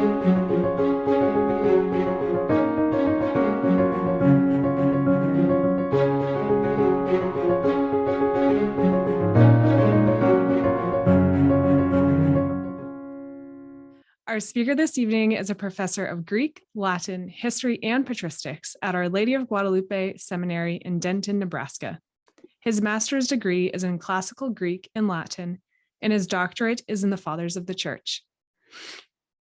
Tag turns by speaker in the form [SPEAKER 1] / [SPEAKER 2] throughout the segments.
[SPEAKER 1] Our speaker this evening is a professor of Greek, Latin, history, and patristics at Our Lady of Guadalupe Seminary in Denton, Nebraska. His master's degree is in classical Greek and Latin, and his doctorate is in the Fathers of the Church.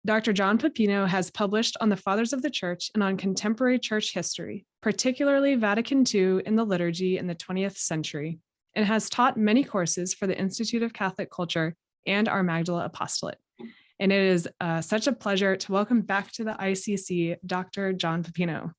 [SPEAKER 1] Dr. John Pepino has published on the Fathers of the Church and on contemporary church history, particularly Vatican II in the liturgy in the 20th century, and has taught many courses for the Institute of Catholic Culture and our Magdala Apostolate. And it is such a pleasure to welcome back to the ICC, Dr. John Pepino.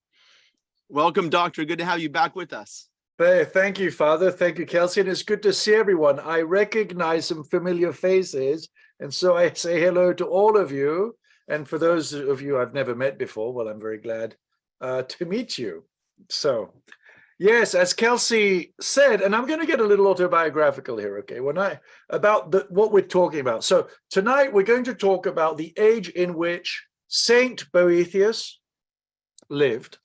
[SPEAKER 2] Welcome, Doctor. Good to have you back with us.
[SPEAKER 3] Thank you, Father. Thank you, Kelsey. And it's good to see everyone. I recognize some familiar faces. And so I say hello to all of you. And for those of you I've never met before, well, I'm very glad to meet you. So, yes, as Kelsey said, and I'm going to get a little autobiographical here, okay, what we're talking about. So tonight we're going to talk about the age in which Saint Boethius lived,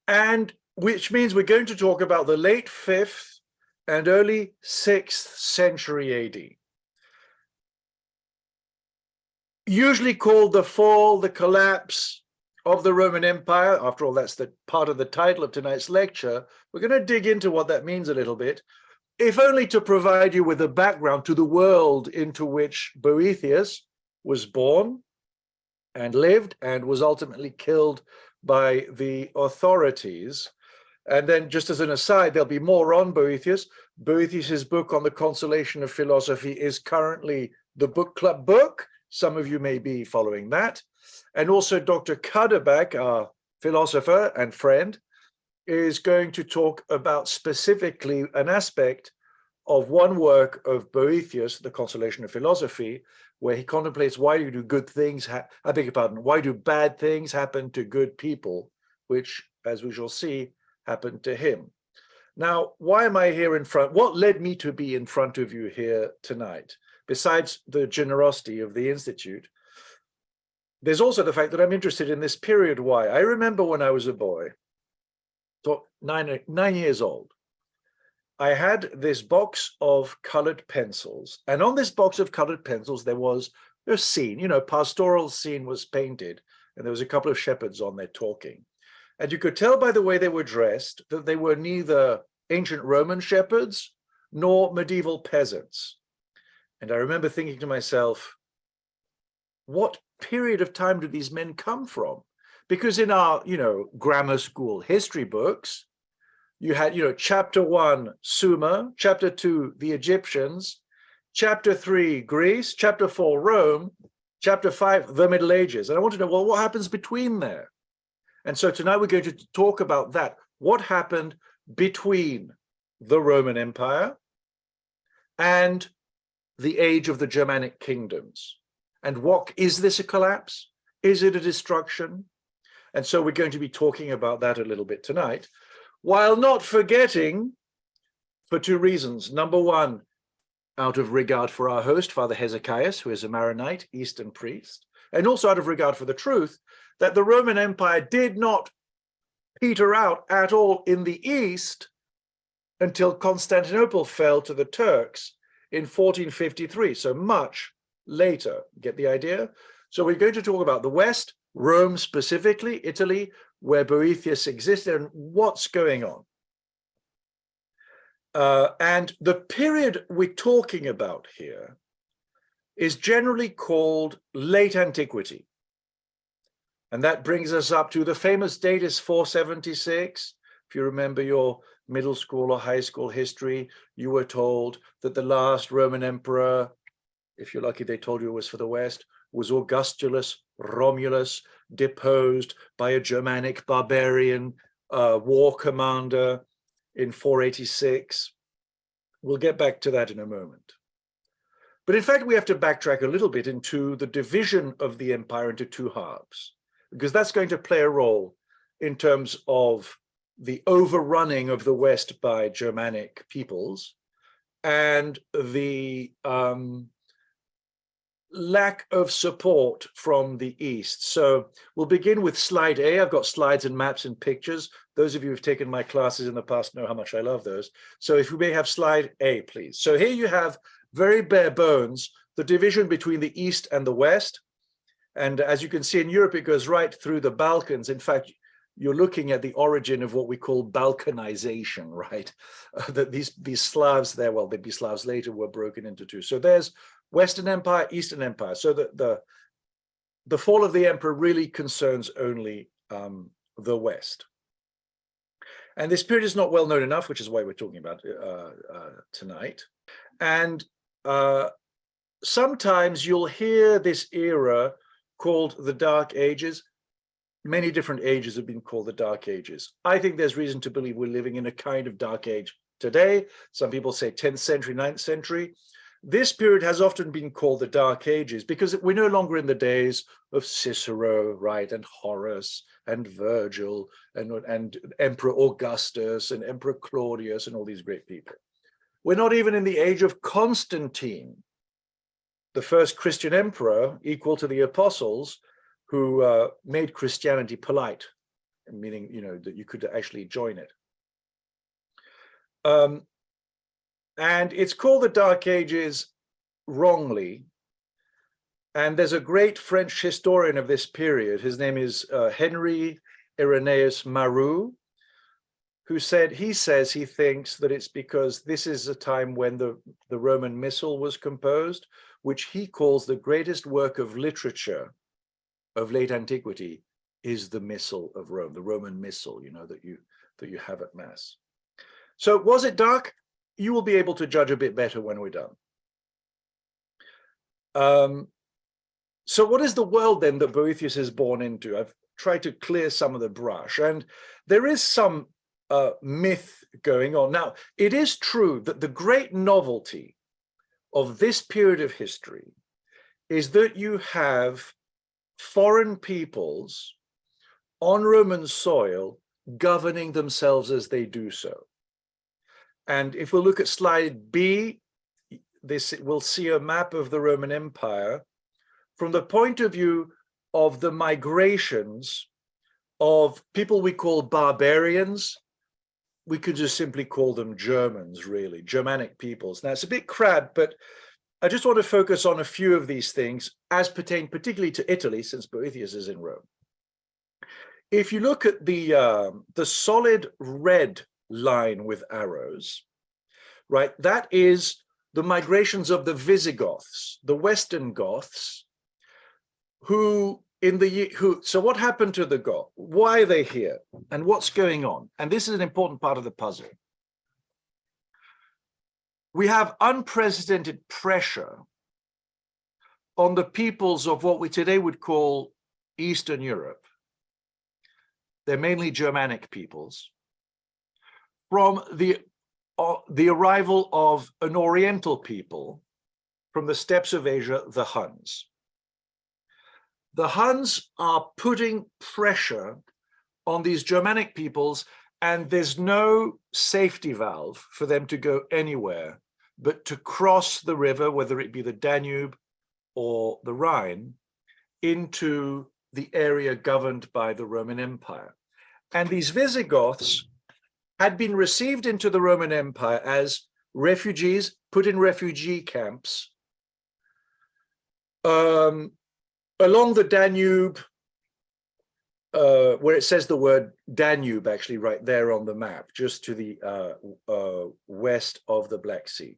[SPEAKER 3] and which means we're going to talk about the late 5th and early 6th century AD. Usually called the fall, the collapse of the Roman Empire. After all, that's the part of the title of tonight's lecture. We're going to dig into what that means a little bit, if only to provide you with a background to the world into which Boethius was born and lived and was ultimately killed by the authorities. And then, just as an aside, there'll be more on Boethius. Boethius's book on the consolation of philosophy is currently the book club book. Some of you may be following that. And also Dr. Guadalupe, our philosopher and friend, is going to talk about specifically an aspect of one work of Boethius, The Consolation of Philosophy, where he contemplates why do good things, why do bad things happen to good people, which, as we shall see, happened to him. Now, why am I here in front? What led me to be in front of you here tonight? Besides the generosity of the Institute, there's also the fact that I'm interested in this period. Why? I remember when I was a boy, 9 years old, I had this box of colored pencils. And on this box of colored pencils, there was a scene, pastoral scene was painted. And there was a couple of shepherds on there talking. And you could tell by the way they were dressed that they were neither ancient Roman shepherds nor medieval peasants. And I remember thinking to myself, what period of time do these men come from? Because in our, grammar school history books, you had, chapter 1, Sumer, chapter 2, the Egyptians, chapter 3, Greece, chapter 4, Rome, chapter 5, the Middle Ages. And I want to know, well, what happens between there? And so tonight we're going to talk about that. What happened between the Roman Empire and the age of the Germanic kingdoms? And what is this, a collapse? Is it a destruction? And so we're going to be talking about that a little bit tonight, while not forgetting, for two reasons. Number one, out of regard for our host, Father Hezekias, who is a Maronite, Eastern priest, and also out of regard for the truth that the Roman Empire did not peter out at all in the East until Constantinople fell to the Turks in 1453, so much later. Get the idea? So we're going to talk about the West, Rome specifically, Italy, where Boethius existed, and what's going on. And the period we're talking about here is generally called late antiquity. And that brings us up to the famous date is 476. If you remember your middle school or high school history, you were told that the last Roman emperor, if you're lucky they told you it was for the West, was Augustulus Romulus, deposed by a Germanic barbarian war commander in 486. We'll get back to that in a moment. But in fact, we have to backtrack a little bit into the division of the empire into two halves, because that's going to play a role in terms of the overrunning of the West by Germanic peoples and the lack of support from the East. So we'll begin with slide A. I've got slides and maps and pictures. Those of you who've taken my classes in the past know how much I love those. So if we may have slide A, please. So here you have, very bare bones, the division between the East and the West. And as you can see in Europe, it goes right through the Balkans. In fact, you're looking at the origin of what we call Balkanization, right? That these Slavs there, well, they'd be Slavs later, were broken into two. So there's Western Empire, Eastern Empire. So the fall of the emperor really concerns only the West. And this period is not well known enough, which is why we're talking about tonight. And sometimes you'll hear this era called the Dark Ages. Many different ages have been called the Dark Ages. I think there's reason to believe we're living in a kind of Dark Age today. Some people say 10th century, 9th century. This period has often been called the Dark Ages because we're no longer in the days of Cicero, right, and Horace and Virgil and Emperor Augustus and Emperor Claudius and all these great people. We're not even in the age of Constantine, the first Christian emperor equal to the apostles, who made Christianity polite, meaning, you know, that you could actually join it. And it's called the Dark Ages wrongly. And there's a great French historian of this period. His name is Henry Irenaeus Marou, who said, he thinks that it's because this is a time when the Roman Missal was composed, which he calls the greatest work of literature of late antiquity is the Missal of Rome, the Roman Missal, you know, that you have at Mass. So was it dark? You will be able to judge a bit better when we're done. So what is the world then that Boethius is born into? I've tried to clear some of the brush, and there is some myth going on. Now, it is true that the great novelty of this period of history is that you have foreign peoples on Roman soil governing themselves as they do so. And if we look at slide B, we'll see a map of the Roman Empire from the point of view of the migrations of people we call barbarians. We could just simply call them Germans, really, Germanic peoples. Now, it's a bit crabbed, but I just want to focus on a few of these things as pertain particularly to Italy, since Boethius is in Rome. If you look at the solid red line with arrows, right, that is the migrations of the Visigoths, the Western Goths, so what happened to the Goths? Why are they here? And what's going on? And this is an important part of the puzzle. We have unprecedented pressure on the peoples of what we today would call Eastern Europe. They're mainly Germanic peoples, from the arrival of an Oriental people from the steppes of Asia, the Huns. The Huns are putting pressure on these Germanic peoples, and there's no safety valve for them to go anywhere but to cross the river, whether it be the Danube or the Rhine, into the area governed by the Roman Empire. And these Visigoths had been received into the Roman Empire as refugees, put in refugee camps along the Danube, where it says the word Danube actually right there on the map, just to the west of the Black Sea.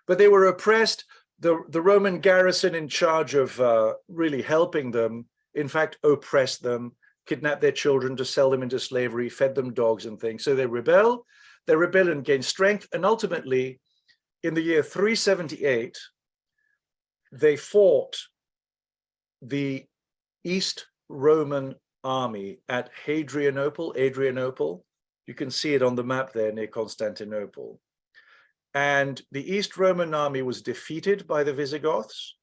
[SPEAKER 3] But they were oppressed. The Roman garrison in charge of really helping them, in fact, oppressed them, kidnapped their children to sell them into slavery, fed them dogs and things. So they rebel, their rebellion gained strength, and ultimately, in the year 378, they fought the East Roman army at Hadrianople. You can see it on the map there near Constantinople. And the East Roman army was defeated by the Visigoths.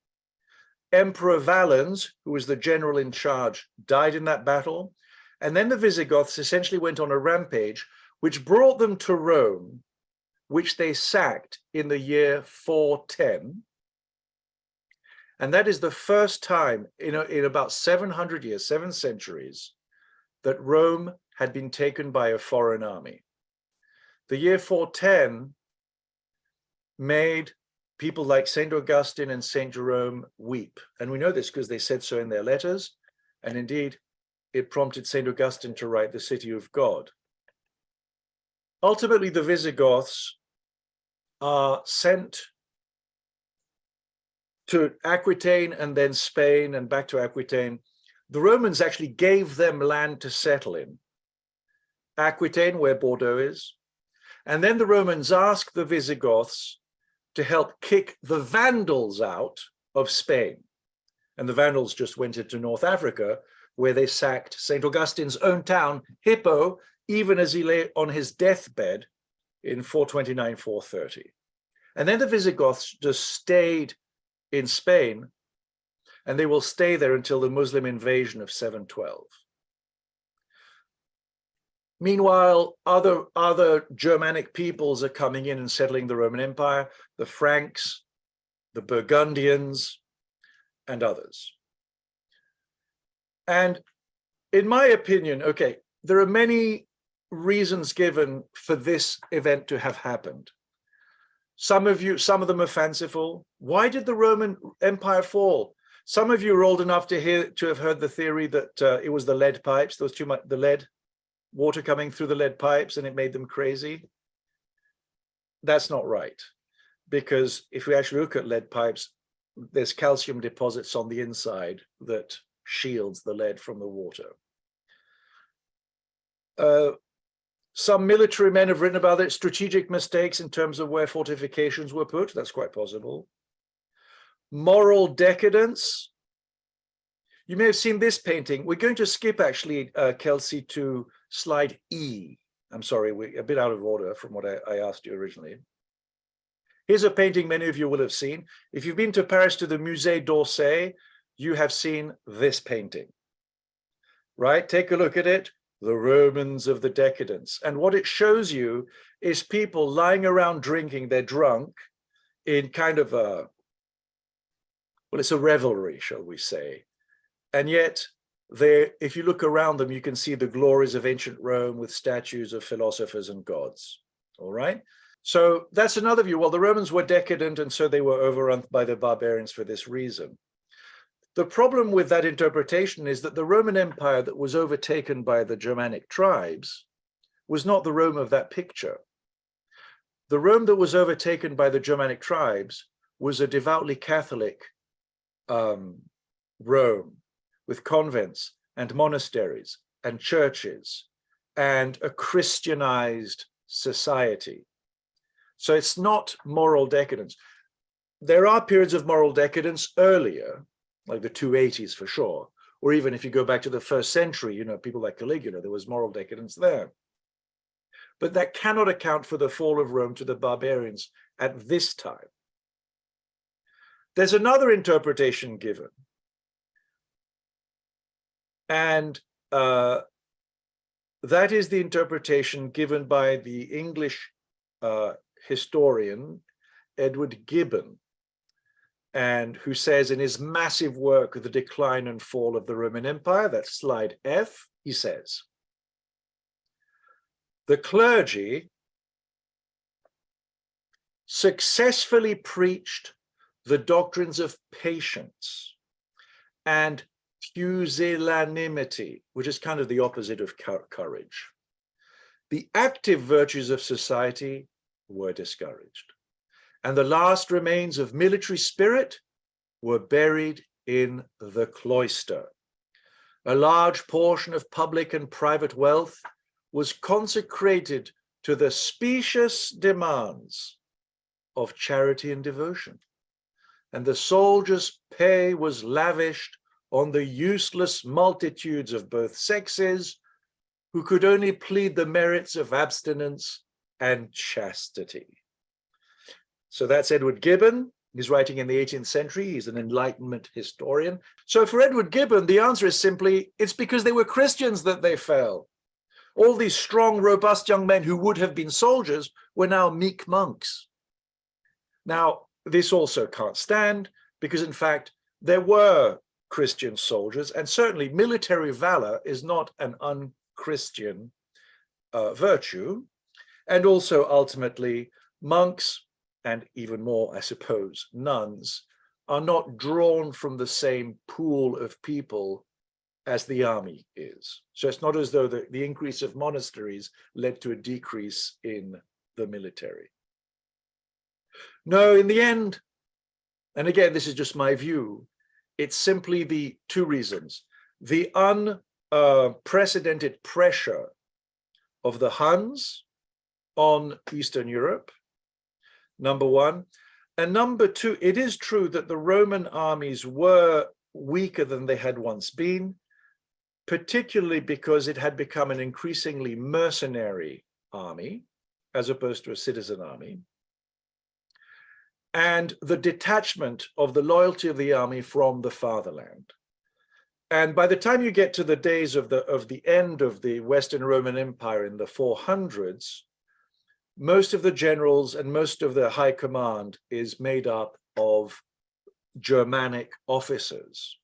[SPEAKER 3] Emperor Valens, who was the general in charge, died in that battle. And then the Visigoths essentially went on a rampage, which brought them to Rome, which they sacked in the year 410. And that is the first time in about 700 years, 7 centuries, that Rome had been taken by a foreign army. The year 410 made people like St. Augustine and St. Jerome weep. And we know this because they said so in their letters. And indeed, it prompted St. Augustine to write The City of God. Ultimately, the Visigoths are sent to Aquitaine and then Spain and back to Aquitaine. The Romans actually gave them land to settle in. Aquitaine, where Bordeaux is. And then the Romans asked the Visigoths to help kick the Vandals out of Spain. And the Vandals just went into North Africa, where they sacked St. Augustine's own town, Hippo, even as he lay on his deathbed in 429, 430. And then the Visigoths just stayed in Spain, and they will stay there until the Muslim invasion of 712. Meanwhile, other Germanic peoples are coming in and settling the Roman Empire, the Franks, the Burgundians, and others. And in my opinion, okay, there are many reasons given for this event to have happened. Some of them are fanciful. Why did the Roman Empire fall? Some of you are old enough to have heard the theory that it was the lead pipes. There was too much, the lead, water coming through the lead pipes, and it made them crazy. That's not right, because if we actually look at lead pipes, there's calcium deposits on the inside that shields the lead from the water. Some military men have written about it, strategic mistakes in terms of where fortifications were put. That's quite possible. Moral decadence. You may have seen this painting. We're going to skip, actually, Kelsey, to slide E. I'm sorry, we're a bit out of order from what I asked you originally. Here's a painting many of you will have seen. If you've been to Paris to the Musée d'Orsay, you have seen this painting, right? Take a look at it. The Romans of the Decadence. And what it shows you is people lying around drinking, they're drunk in kind of a, well, it's a revelry, shall we say. And yet, if you look around them, you can see the glories of ancient Rome with statues of philosophers and gods, all right? So that's another view. Well, the Romans were decadent, and so they were overrun by the barbarians for this reason. The problem with that interpretation is that the Roman Empire that was overtaken by the Germanic tribes was not the Rome of that picture. The Rome that was overtaken by the Germanic tribes was a devoutly Catholic Rome with convents and monasteries and churches and a Christianized society. So it's not moral decadence. There are periods of moral decadence earlier, like the 280s for sure, or even if you go back to the 1st century, people like Caligula, there was moral decadence there. But that cannot account for the fall of Rome to the barbarians at this time. There's another interpretation given, and that is the interpretation given by the English historian Edward Gibbon, and who says in his massive work, The Decline and Fall of the Roman Empire, that's slide F, he says, the clergy successfully preached the doctrines of patience and pusillanimity, which is kind of the opposite of courage. The active virtues of society were discouraged, and the last remains of military spirit were buried in the cloister. A large portion of public and private wealth was consecrated to the specious demands of charity and devotion, and the soldiers' pay was lavished on the useless multitudes of both sexes who could only plead the merits of abstinence and chastity. So that's Edward Gibbon. He's writing in the 18th century. He's an Enlightenment historian. So for Edward Gibbon, the answer is simply, it's because they were Christians that they fell. All these strong, robust young men who would have been soldiers were now meek monks. Now, this also can't stand, because in fact, there were Christian soldiers, and certainly military valor is not an un-Christian virtue. And also ultimately monks, and even more, I suppose, nuns, are not drawn from the same pool of people as the army is. So it's not as though the increase of monasteries led to a decrease in the military. No, in the end, and again, this is just my view, it's simply the two reasons. The unprecedented pressure of the Huns on Eastern Europe, number one. And number two, it is true that the Roman armies were weaker than they had once been, particularly because it had become an increasingly mercenary army, as opposed to a citizen army. And the detachment of the loyalty of the army from the fatherland. And by the time you get to the days of the end of the Western Roman Empire in the 400s, most of the generals and most of the high command is made up of Germanic officers.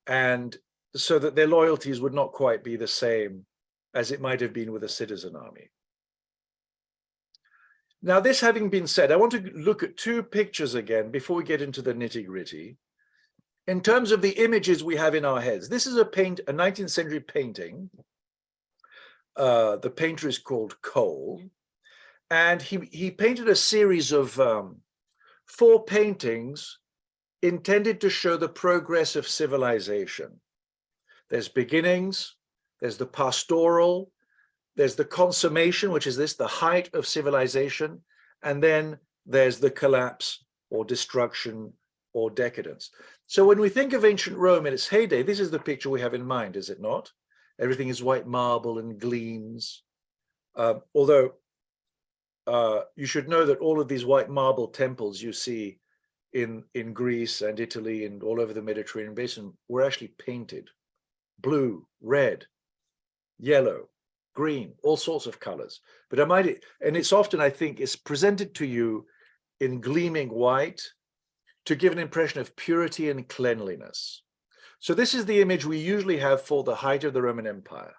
[SPEAKER 3] And so that their loyalties would not quite be the same as it might have been with a citizen army. Now, this having been said, I want to look at two pictures again before we get into the nitty-gritty. In terms of the images we have in our heads, this is a 19th century painting. The painter is called Cole, and he painted a series of 4 paintings intended to show the progress of civilization. There's beginnings, there's the pastoral, there's the consummation, which is the height of civilization, and then there's the collapse or destruction or decadence. So when we think of ancient Rome in its heyday, this is the picture we have in mind, is it not? Everything is white marble and gleams. Although you should know that all of these white marble temples you see in Greece and Italy and all over the Mediterranean basin were actually painted blue, red, yellow, green, all sorts of colors. But and it's often, I think, it's presented to you in gleaming white to give an impression of purity and cleanliness. So this is the image we usually have for the height of the Roman Empire.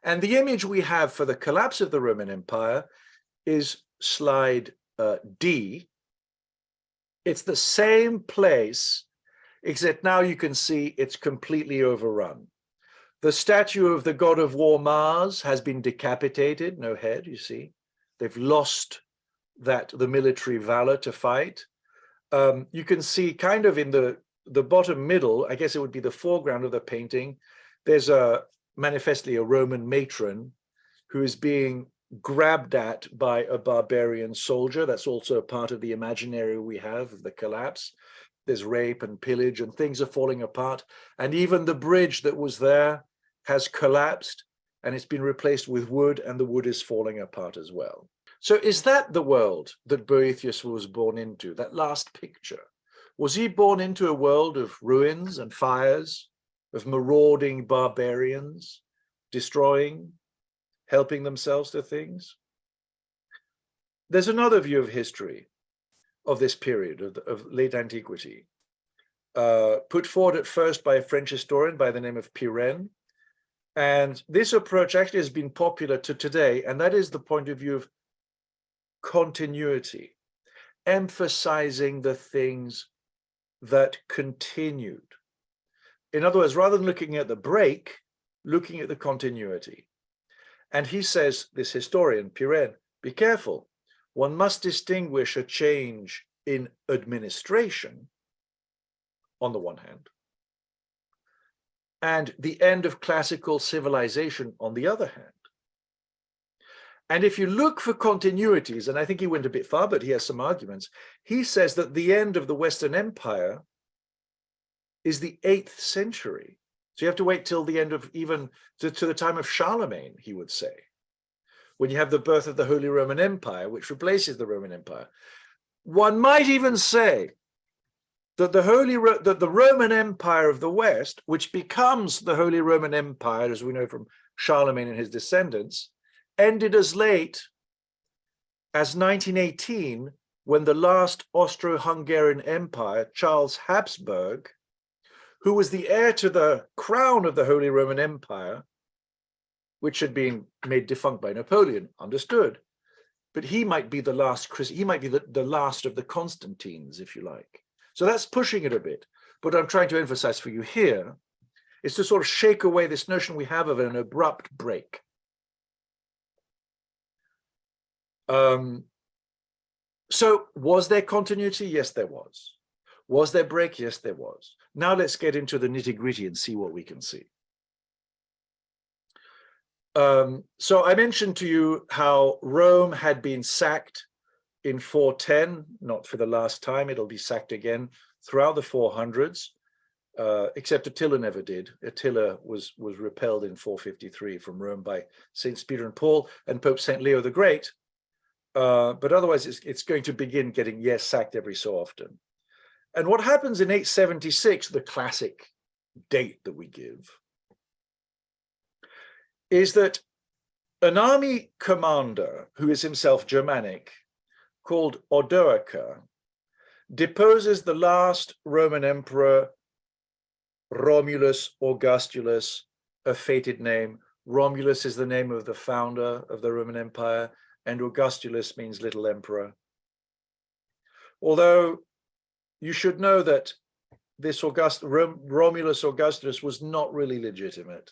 [SPEAKER 3] And the image we have for the collapse of the Roman Empire is slide D. It's the same place, except now you can see it's completely overrun. The statue of the god of war Mars has been decapitated, no head, you see. They've lost the military valor to fight. You can see kind of in the bottom middle, I guess it would be the foreground of the painting, there's manifestly a Roman matron who is being grabbed at by a barbarian soldier. That's also a part of the imaginary we have of the collapse. There's rape and pillage and things are falling apart. And even the bridge that was there has collapsed and it's been replaced with wood, and the wood is falling apart as well. So is that the world that Boethius was born into, that last picture? Was he born into a world of ruins and fires, of marauding barbarians, destroying, helping themselves to things? There's another view of history of this period of late antiquity, put forward at first by a French historian by the name of Pirenne. And this approach actually has been popular to today, and that is the point of view of continuity, emphasizing the things that continued. In other words, rather than looking at the break, looking at the continuity. And he says, this historian, Pirenne, be careful. One must distinguish a change in administration, on the one hand, and the end of classical civilization, on the other hand. And if you look for continuities, and I think he went a bit far, but he has some arguments, he says that the end of the Western Empire is the 8th century. So you have to wait till the end of even to the time of Charlemagne, he would say, when you have the birth of the Holy Roman Empire, which replaces the Roman Empire. One might even say that the Roman Empire of the West, which becomes the Holy Roman Empire, as we know from Charlemagne and his descendants, ended as late as 1918, when the last Austro-Hungarian Empire, Charles Habsburg, who was the heir to the crown of the Holy Roman Empire, which had been made defunct by Napoleon, understood, but he might be the last he might be the last of the Constantines, if you like. So that's pushing it a bit. But what I'm trying to emphasize for you here is to sort of shake away this notion we have of an abrupt break. So was there continuity? Yes, there was. Was there break? Yes, there was. Now let's get into the nitty-gritty and see what we can see. So I mentioned to you how Rome had been sacked in 410, not for the last time, it'll be sacked again throughout the 400s, except Attila never did. Attila was repelled in 453 from Rome by Saints Peter and Paul and Pope St. Leo the Great. But otherwise, it's going to begin getting, yes, sacked every so often. And what happens in 876, the classic date that we give, is that an army commander who is himself Germanic, called Odoacer, deposes the last Roman emperor, Romulus Augustulus, a fated name. Romulus is the name of the founder of the Roman Empire, and Augustulus means little emperor. Although you should know that this Romulus Augustulus was not really legitimate.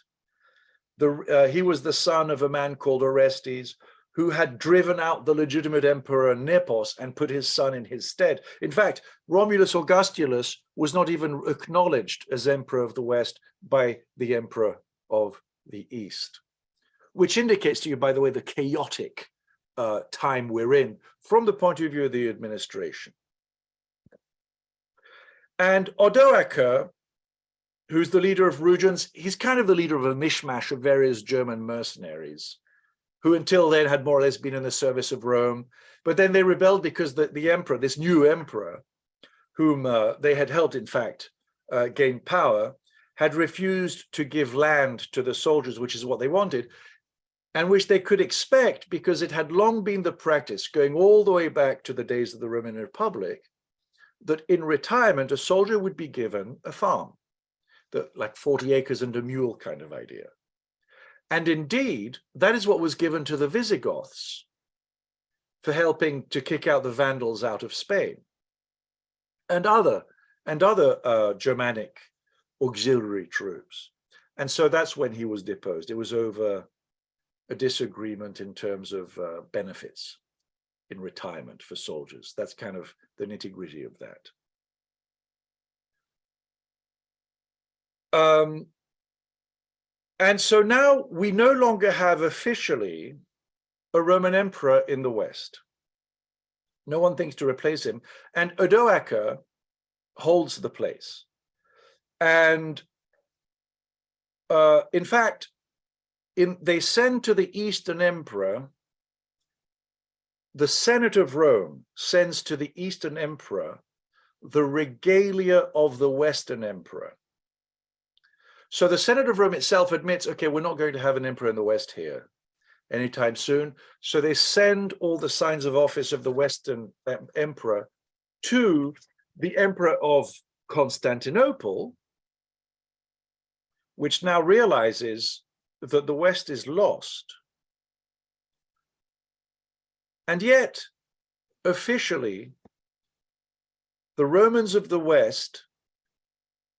[SPEAKER 3] He was the son of a man called Orestes, who had driven out the legitimate emperor Nepos and put his son in his stead. In fact, Romulus Augustulus was not even acknowledged as emperor of the West by the emperor of the East, which indicates to you, by the way, the chaotic time we're in from the point of view of the administration. And Odoacer, who's the leader of Rugians, he's kind of the leader of a mishmash of various German mercenaries who until then had more or less been in the service of Rome. But then they rebelled because the emperor, this new emperor, whom they had helped, in fact, gain power, had refused to give land to the soldiers, which is what they wanted, and which they could expect because it had long been the practice, going all the way back to the days of the Roman Republic, that in retirement, a soldier would be given a farm, like 40 acres and a mule kind of idea. And indeed, that is what was given to the Visigoths for helping to kick out the Vandals out of Spain and other Germanic auxiliary troops. And so that's when he was deposed. It was over a disagreement in terms of benefits in retirement for soldiers. That's kind of the nitty-gritty of that. And so now we no longer have officially a Roman emperor in the West. No one thinks to replace him. And Odoacer holds the place. And in fact, they send to the Eastern emperor, the Senate of Rome sends to the Eastern emperor the regalia of the Western emperor. So the Senate of Rome itself admits, okay, we're not going to have an emperor in the West here anytime soon. So they send all the signs of office of the Western emperor to the emperor of Constantinople, which now realizes that the West is lost. And yet, officially, the Romans of the West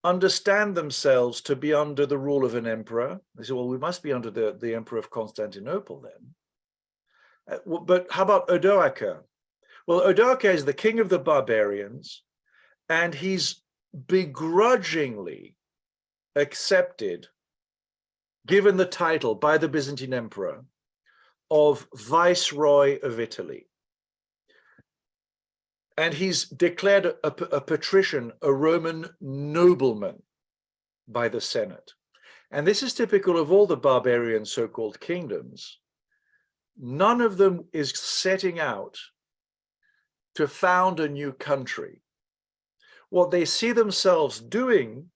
[SPEAKER 3] understand themselves to be under the rule of an emperor. They say, well, we must be under the emperor of Constantinople then. But how about Odoacer? Well, Odoacer is the king of the barbarians, and he's begrudgingly accepted, given the title by the Byzantine emperor of Viceroy of Italy. And he's declared a patrician, a Roman nobleman by the Senate. And this is typical of all the barbarian so-called kingdoms. None of them is setting out to found a new country. What they see themselves doing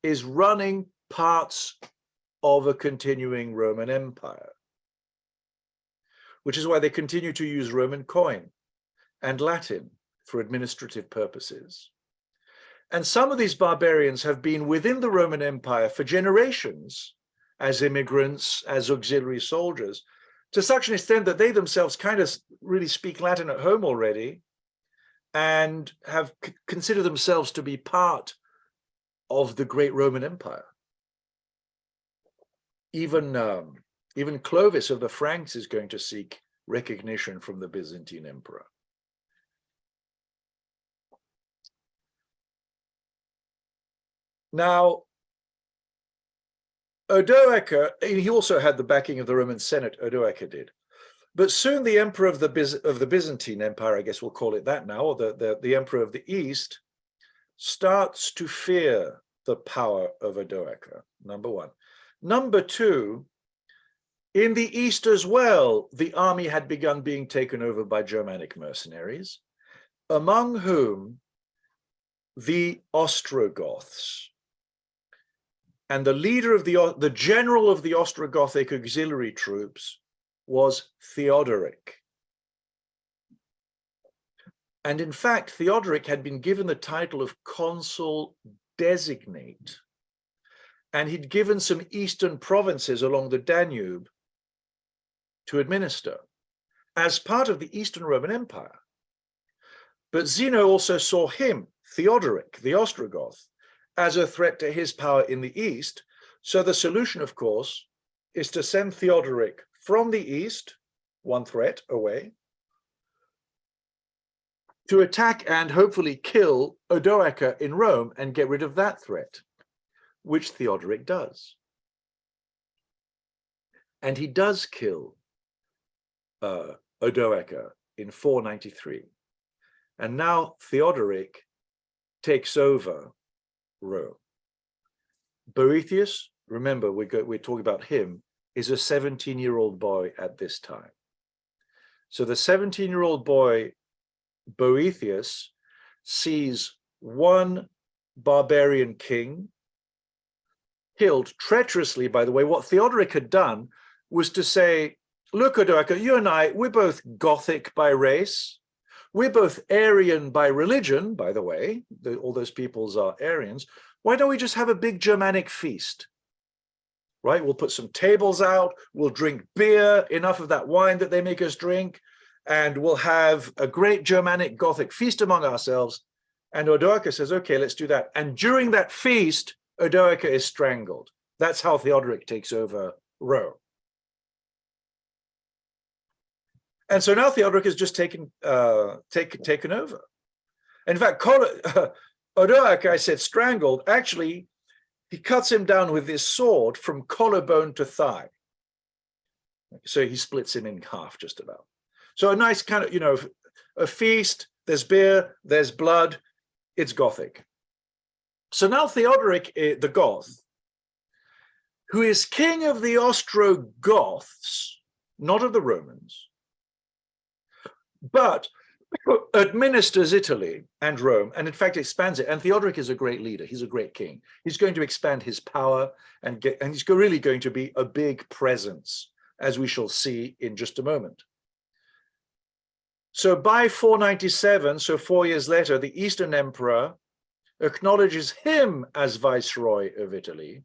[SPEAKER 3] is running parts of a continuing Roman Empire, which is why they continue to use Roman coin. and Latin for administrative purposes. And some of these barbarians have been within the Roman Empire for generations as immigrants, as auxiliary soldiers, to such an extent that they themselves kind of really speak Latin at home already and have considered themselves to be part of the great Roman Empire. Even Clovis of the Franks is going to seek recognition from the Byzantine emperor. Now, Odoacer, he also had the backing of the Roman Senate, Odoacer did. But soon the emperor of the Byzantine Empire, I guess we'll call it that now, or the emperor of the East, starts to fear the power of Odoacer, number one. Number two, in the East as well, the army had begun being taken over by Germanic mercenaries, among whom the Ostrogoths. And the leader of the general of the Ostrogothic auxiliary troops was Theodoric. And in fact, Theodoric had been given the title of consul designate, and he'd given some eastern provinces along the Danube to administer as part of the Eastern Roman Empire. But Zeno also saw him, Theodoric, the Ostrogoth, as a threat to his power in the East. So the solution, of course, is to send Theodoric from the East, one threat away, to attack and hopefully kill Odoacer in Rome and get rid of that threat, which Theodoric does. And he does kill Odoacer in 493. And now Theodoric takes over Rome. Boethius, remember we're talking about him, is a 17-year-old boy at this time. So the 17-year-old boy Boethius sees one barbarian king killed treacherously. By the way, what Theodoric had done was to say, look, Odoacer, you and I, we're both Gothic by race. We're both Aryan by religion, by the way. All those peoples are Aryans. Why don't we just have a big Germanic feast? Right? We'll put some tables out. We'll drink beer, enough of that wine that they make us drink. And we'll have a great Germanic Gothic feast among ourselves. And Odoacer says, okay, let's do that. And during that feast, Odoacer is strangled. That's how Theodoric takes over Rome. And so now Theodoric is just taken over. In fact, Odoacer, I said strangled, actually, he cuts him down with his sword from collarbone to thigh. So he splits him in half just about. So a nice kind of, a feast, there's beer, there's blood, it's Gothic. So now Theodoric, the Goth, who is king of the Ostrogoths, not of the Romans, but administers Italy and Rome, and in fact expands it. And Theodoric is a great leader. He's a great king. He's going to expand his power and he's really going to be a big presence, as we shall see in just a moment. So by 497, so 4 years later, the Eastern Emperor acknowledges him as Viceroy of Italy.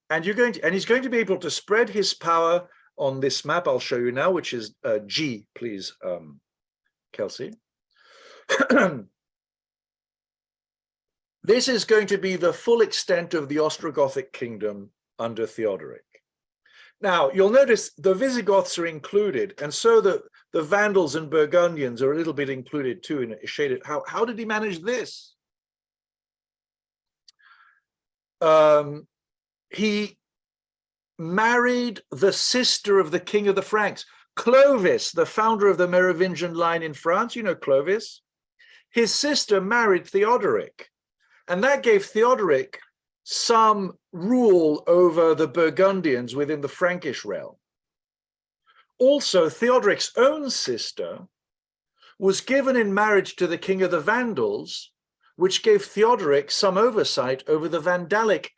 [SPEAKER 3] And he's going to be able to spread his power on this map I'll show you now, which is G, please, Kelsey. This is going to be the full extent of the Ostrogothic kingdom under Theodoric. Now, you'll notice the Visigoths are included, and so the Vandals and Burgundians are a little bit included too, in shaded. How did he manage this? He married the sister of the king of the Franks, Clovis, the founder of the Merovingian line in France. You know Clovis. His sister married Theodoric, and that gave Theodoric some rule over the Burgundians within the Frankish realm. Also, Theodoric's own sister was given in marriage to the king of the Vandals, which gave Theodoric some oversight over the Vandalic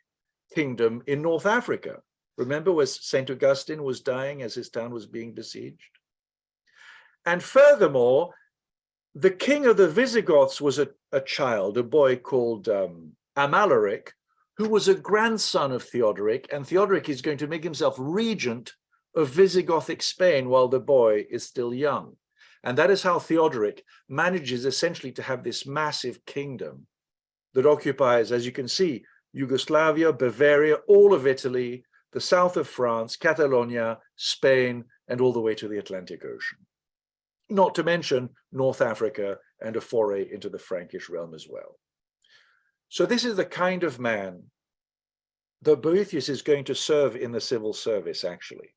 [SPEAKER 3] kingdom in North Africa. Remember where St. Augustine was dying as his town was being besieged? And furthermore, The king of the Visigoths was a child, a boy called Amalaric, who was a grandson of Theodoric, and Theodoric is going to make himself regent of Visigothic Spain while the boy is still young. And that is how Theodoric manages essentially to have this massive kingdom that occupies, as you can see, Yugoslavia, Bavaria, all of Italy, the south of France, Catalonia, Spain, and all the way to the Atlantic Ocean. Not to mention North Africa and a foray into the Frankish realm as well. So this is the kind of man that Boethius is going to serve in the civil service, actually.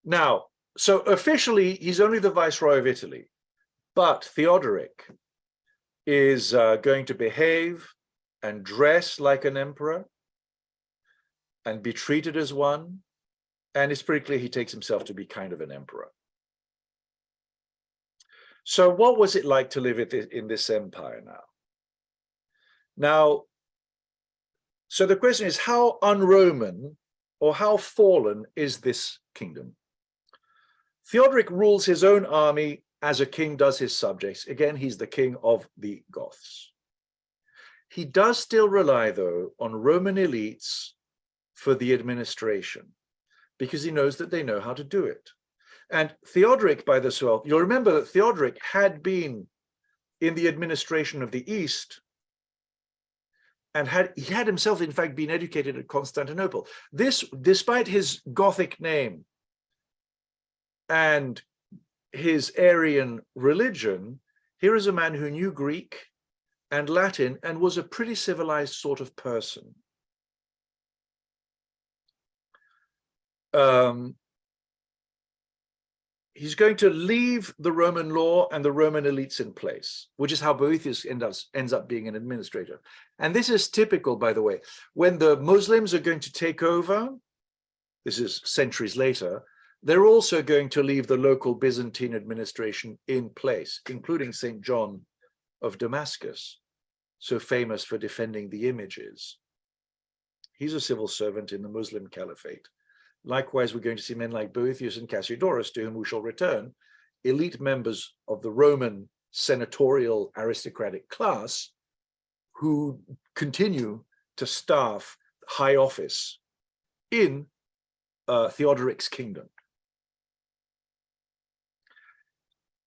[SPEAKER 3] Now, so officially, he's only the Viceroy of Italy, but Theodoric is going to behave and dress like an emperor and be treated as one. And it's pretty clear he takes himself to be kind of an emperor. So what was it like to live in this empire now? Now, so the question is, how un-Roman or how fallen is this kingdom? Theodoric rules his own army as a king does his subjects. Again, he's the king of the Goths. He does still rely, though, on Roman elites for the administration, because he knows that they know how to do it. And Theodoric, by this well, you'll remember that Theodoric had been in the administration of the East, and he had himself, in fact, been educated at Constantinople. This, despite his Gothic name and his Arian religion, here is a man who knew Greek and Latin and was a pretty civilized sort of person. He's going to leave the Roman law and the Roman elites in place, which is how Boethius ends up being an administrator. And this is typical, by the way, when the Muslims are going to take over, this is centuries later, they're also going to leave the local Byzantine administration in place, including St. John of Damascus, so famous for defending the images. He's a civil servant in the Muslim Caliphate. Likewise, we're going to see men like Boethius and Cassiodorus, to whom we shall return, elite members of the Roman senatorial aristocratic class who continue to staff high office in Theodoric's kingdom.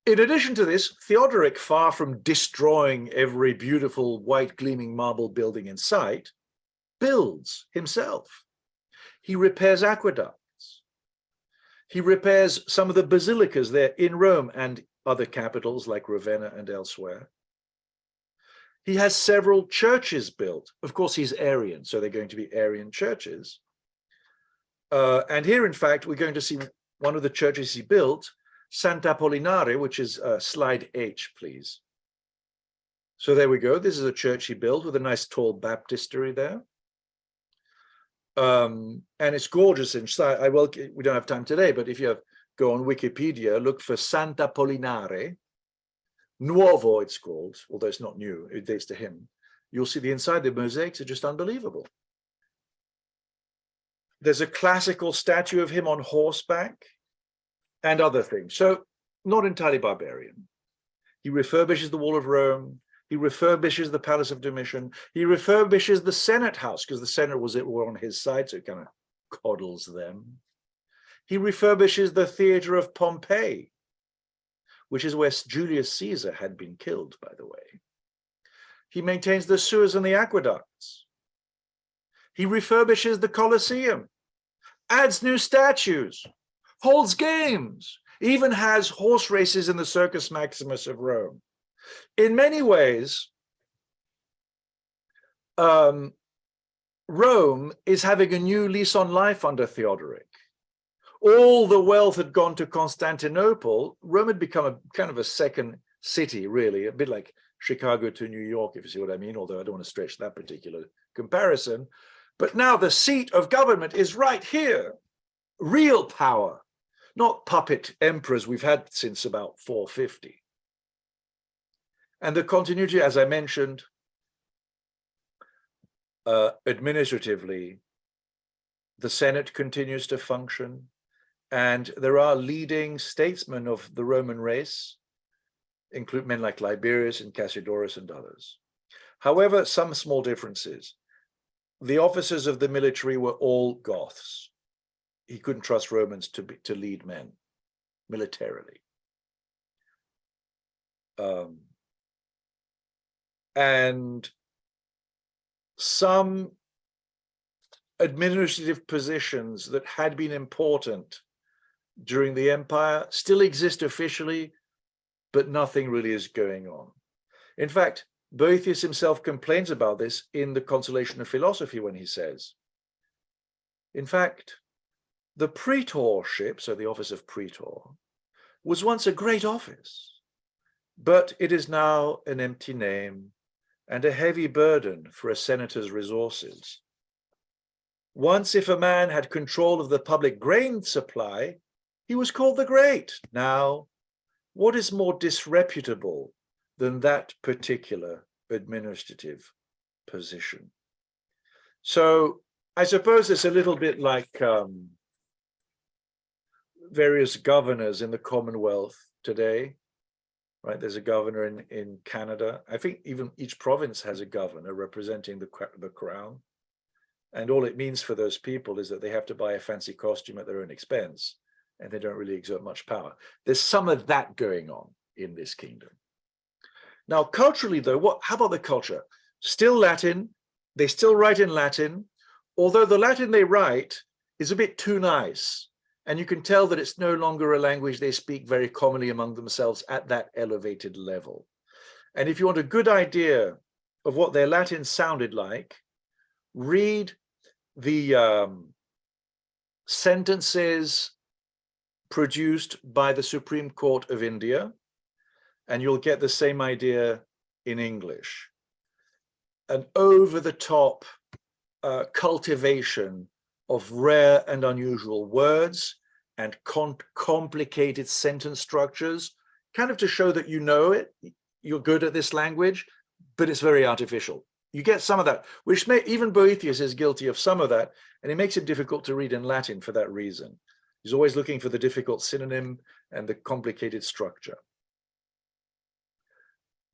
[SPEAKER 3] In addition to this, Theodoric, far from destroying every beautiful white gleaming marble building in sight, builds himself. He repairs aqueducts. He repairs some of the basilicas there in Rome and other capitals like Ravenna and elsewhere. He has several churches built. Of course, he's Arian, so they're going to be Arian churches. And here, in fact, we're going to see one of the churches he built, Sant'Apollinare, which is slide H, please. So there we go. This is a church he built with a nice tall baptistery there. And it's gorgeous inside. We don't have time today, but if you go on Wikipedia, look for Sant'Apollinare, Nuovo it's called, although it's not new, it dates to him. You'll see the inside, the mosaics are just unbelievable. There's a classical statue of him on horseback and other things. So not entirely barbarian. He refurbishes the Wall of Rome. He refurbishes the Palace of Domitian. He refurbishes the Senate House because the Senate were on his side, so it kind of coddles them. He refurbishes the Theatre of Pompeii, which is where Julius Caesar had been killed, by the way. He maintains the sewers and the aqueducts. He refurbishes the Colosseum, adds new statues, holds games, even has horse races in the Circus Maximus of Rome. In many ways, Rome is having a new lease on life under Theodoric. All the wealth had gone to Constantinople. Rome had become a kind of a second city, really, a bit like Chicago to New York, if you see what I mean, although I don't want to stretch that particular comparison. But now the seat of government is right here. Real power, not puppet emperors we've had since about 450. And the continuity, as I mentioned, administratively, the Senate continues to function. And there are leading statesmen of the Roman race, include men like Liberius and Cassiodorus and others. However, some small differences. The officers of the military were all Goths. He couldn't trust Romans to lead men militarily. And some administrative positions that had been important during the empire still exist officially, but nothing really is going on. In fact, Boethius himself complains about this in the Consolation of Philosophy when he says, in fact, the praetorship, so the office of praetor, was once a great office, but it is now an empty name and a heavy burden for a senator's resources. Once, if a man had control of the public grain supply, he was called the Great. Now, what is more disreputable than that particular administrative position? So I suppose it's a little bit like various governors in the Commonwealth today, right? There's a governor in Canada. I think even each province has a governor representing the crown. And all it means for those people is that they have to buy a fancy costume at their own expense, and they don't really exert much power. There's some of that going on in this kingdom. Now, culturally, though, how about the culture? Still Latin. They still write in Latin, although the Latin they write is a bit too nice. And you can tell that it's no longer a language they speak very commonly among themselves at that elevated level. And if you want a good idea of what their Latin sounded like, read the sentences produced by the Supreme Court of India, and you'll get the same idea in English. An over-the-top cultivation of rare and unusual words and complicated sentence structures, kind of to show that you know it, you're good at this language, but it's very artificial. You get some of that, which even Boethius is guilty of some of that, and it makes it difficult to read in Latin for that reason. He's always looking for the difficult synonym and the complicated structure.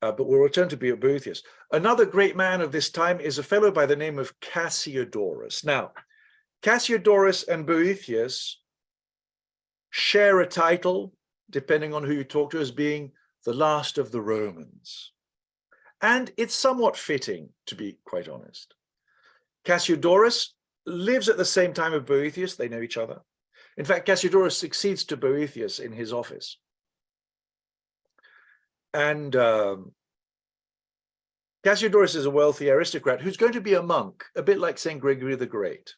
[SPEAKER 3] But we'll return to Boethius. Another great man of this time is a fellow by the name of Cassiodorus. Now, Cassiodorus and Boethius share a title, depending on who you talk to, as being the last of the Romans. And it's somewhat fitting, to be quite honest. Cassiodorus lives at the same time of Boethius. They know each other. In fact, Cassiodorus succeeds to Boethius in his office. And Cassiodorus is a wealthy aristocrat who's going to be a monk, a bit like St. Gregory the Great.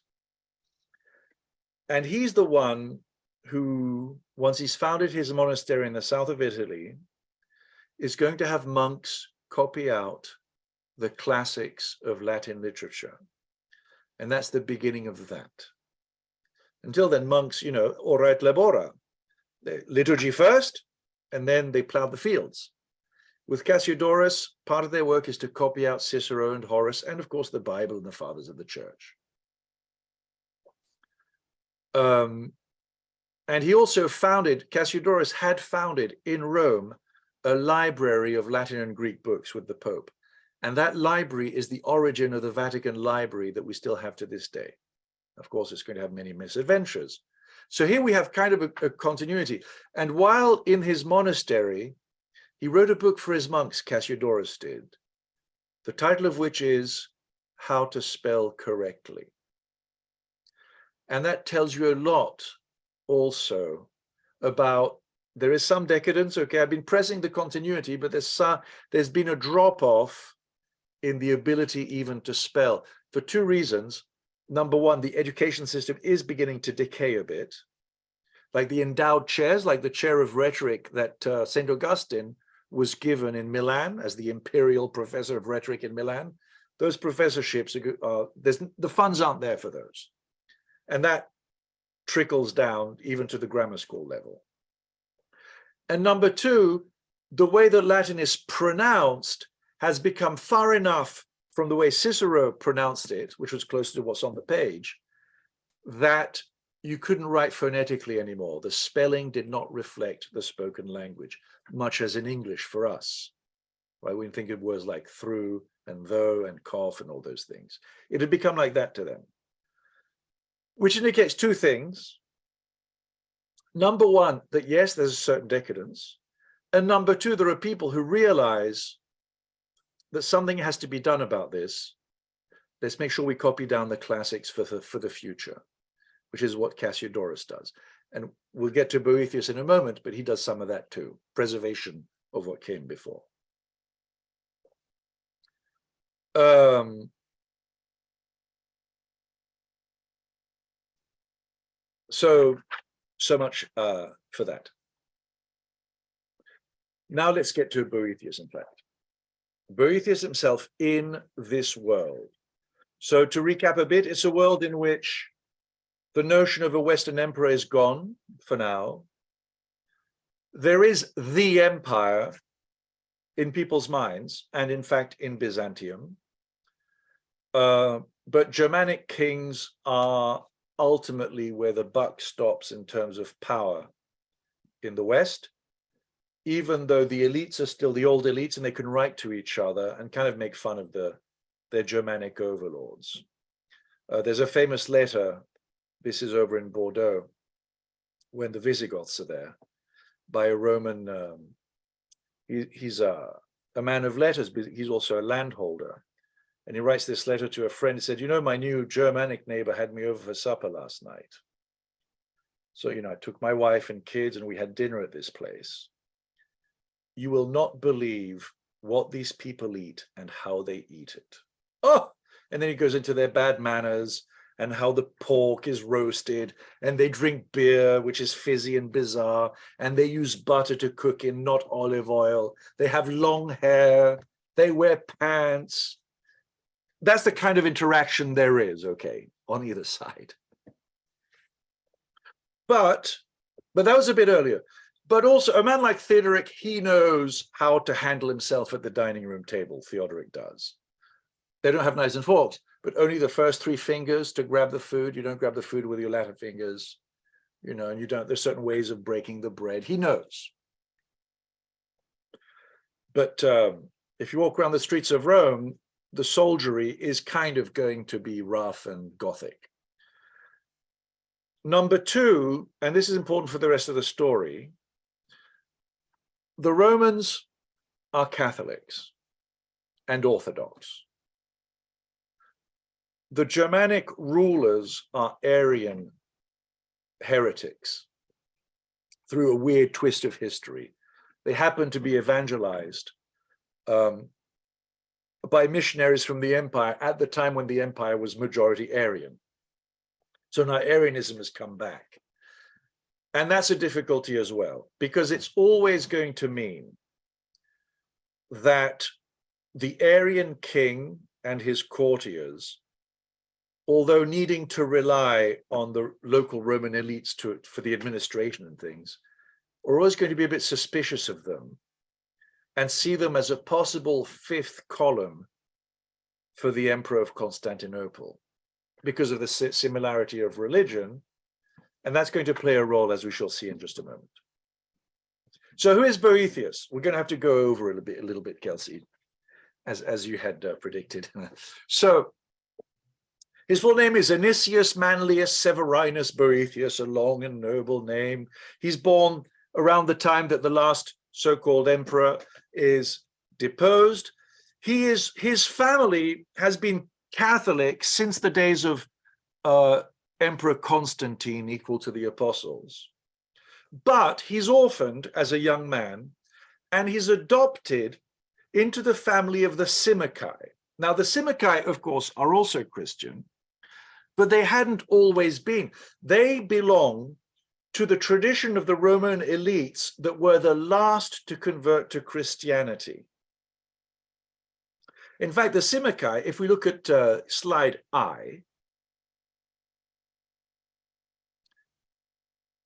[SPEAKER 3] And he's the one who, once he's founded his monastery in the south of Italy, is going to have monks copy out the classics of Latin literature. And that's the beginning of that. Until then, monks, you know, ora et labora, liturgy first, and then they plowed the fields. With Cassiodorus, part of their work is to copy out Cicero and Horace, and of course the Bible and the fathers of the church. And he also Cassiodorus had founded in Rome a library of Latin and Greek books with the Pope. And that library is the origin of the Vatican library that we still have to this day. Of course, it's going to have many misadventures. So here we have kind of a continuity. And while in his monastery, he wrote a book for his monks, Cassiodorus did, the title of which is How to Spell Correctly. And that tells you a lot also about, there is some decadence. Okay, I've been pressing the continuity, but there's been a drop-off in the ability even to spell for two reasons. Number one, the education system is beginning to decay a bit. Like the endowed chairs, like the chair of rhetoric that St. Augustine was given in Milan as the imperial professor of rhetoric in Milan. Those professorships, the funds aren't there for those. And that trickles down even to the grammar school level. And number two, the way that Latin is pronounced has become far enough from the way Cicero pronounced it, which was close to what's on the page, that you couldn't write phonetically anymore. The spelling did not reflect the spoken language, much as in English for us. Right? We think of words like through and though and cough and all those things. It had become like that to them, which indicates two things. Number one, that yes, there's a certain decadence. And number two, there are people who realize that something has to be done about this. Let's make sure we copy down the classics for the future, which is what Cassiodorus does. And we'll get to Boethius in a moment, but he does some of that too, preservation of what came before. So much for that. Now let's get to Boethius, in fact. Boethius himself in this world. So to recap a bit, it's a world in which the notion of a Western emperor is gone for now. There is the empire in people's minds, and in fact in Byzantium. But Germanic kings are ultimately where the buck stops in terms of power in the West, even though the elites are still the old elites and they can write to each other and kind of make fun of their Germanic overlords. There's a famous letter, this is over in Bordeaux, when the Visigoths are there, by a Roman, he's a man of letters, but he's also a landholder. And he writes this letter to a friend. He said, you know, my new Germanic neighbor had me over for supper last night. So, you know, I took my wife and kids and we had dinner at this place. You will not believe what these people eat and how they eat it. Oh, and then he goes into their bad manners and how the pork is roasted and they drink beer, which is fizzy and bizarre, and they use butter to cook in, not olive oil. They have long hair, they wear pants. That's the kind of interaction there is, okay, on either side. But that was a bit earlier. But also a man like Theodoric, he knows how to handle himself at the dining room table. Theodoric does. They don't have knives and forks, but only the first three fingers to grab the food. You don't grab the food with your latter fingers, you know, and you don't, there's certain ways of breaking the bread. He knows. But if you walk around the streets of Rome, the soldiery is kind of going to be rough and Gothic. Number two, and this is important for the rest of the story, the Romans are Catholics and Orthodox. The Germanic rulers are Arian heretics through a weird twist of history. They happen to be evangelized by missionaries from the empire at the time when the empire was majority Arian. So now Arianism has come back. And that's a difficulty as well, because it's always going to mean that the Arian king and his courtiers, although needing to rely on the local Roman elites for the administration and things, are always going to be a bit suspicious of them and see them as a possible fifth column for the Emperor of Constantinople because of the similarity of religion. And that's going to play a role, as we shall see in just a moment. So who is Boethius? We're going to have to go over a little bit, Kelsey, as you had predicted. So his full name is Anicius Manlius Severinus Boethius, a long and noble name. He's born around the time that the last so-called emperor is deposed. His family has been Catholic since the days of Emperor Constantine, equal to the apostles. But he's orphaned as a young man, and he's adopted into the family of the Simici. Now, the Simici, of course, are also Christian, but they hadn't always been. They belong to the tradition of the Roman elites that were the last to convert to Christianity. In fact, the Simici, if we look at slide I,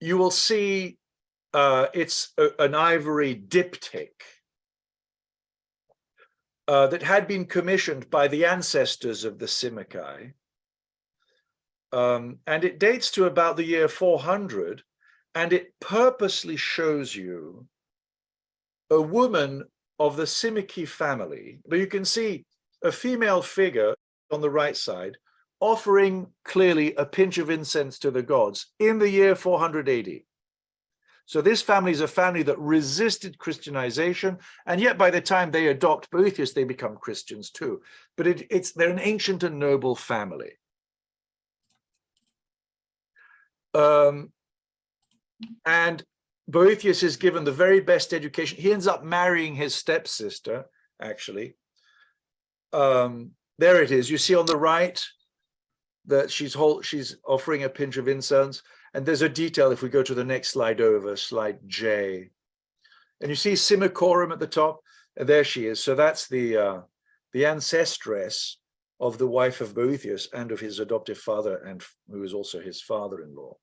[SPEAKER 3] you will see it's an ivory diptych that had been commissioned by the ancestors of the Simici And it dates to about the year 400, and it purposely shows you a woman of the Simici family, but you can see a female figure on the right side offering clearly a pinch of incense to the gods in the year 400 AD. So this family is a family that resisted Christianization, and yet by the time they adopt Boethius, they become Christians too. But they're an ancient and noble family. And Boethius is given the very best education. He ends up marrying his stepsister, actually. There it is. You see on the right that she's offering a pinch of incense. And there's a detail if we go to the next slide over, slide J. And you see Simicorum at the top. And there she is. So that's the ancestress of the wife of Boethius and of his adoptive father, and who was also his father-in-law.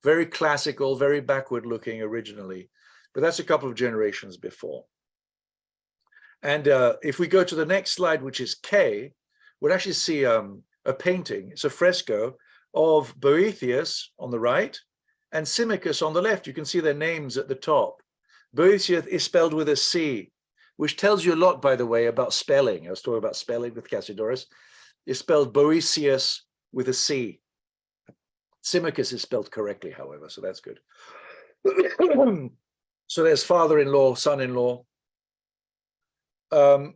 [SPEAKER 3] Very classical, very backward looking originally, but that's a couple of generations before. And if we go to the next slide, which is K, we'll actually see a painting. It's a fresco of Boethius on the right and Symmachus on the left. You can see their names at the top. Boethius is spelled with a C, which tells you a lot, by the way, about spelling. I was talking about spelling with Cassiodorus. It's spelled Boethius with a C. Symmachus is spelled correctly, however, so that's good. So there's father-in-law, son-in-law.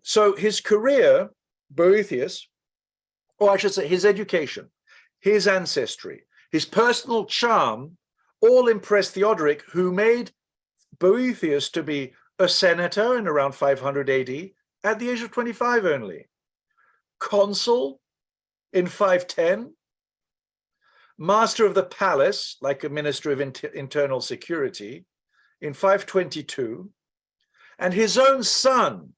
[SPEAKER 3] So his career, Boethius, or I should say his education, his ancestry, his personal charm, all impressed Theodoric, who made Boethius to be a senator in around 500 AD at the age of 25 only, consul in 510, master of the palace, like a minister of internal security, in 522, and his own son,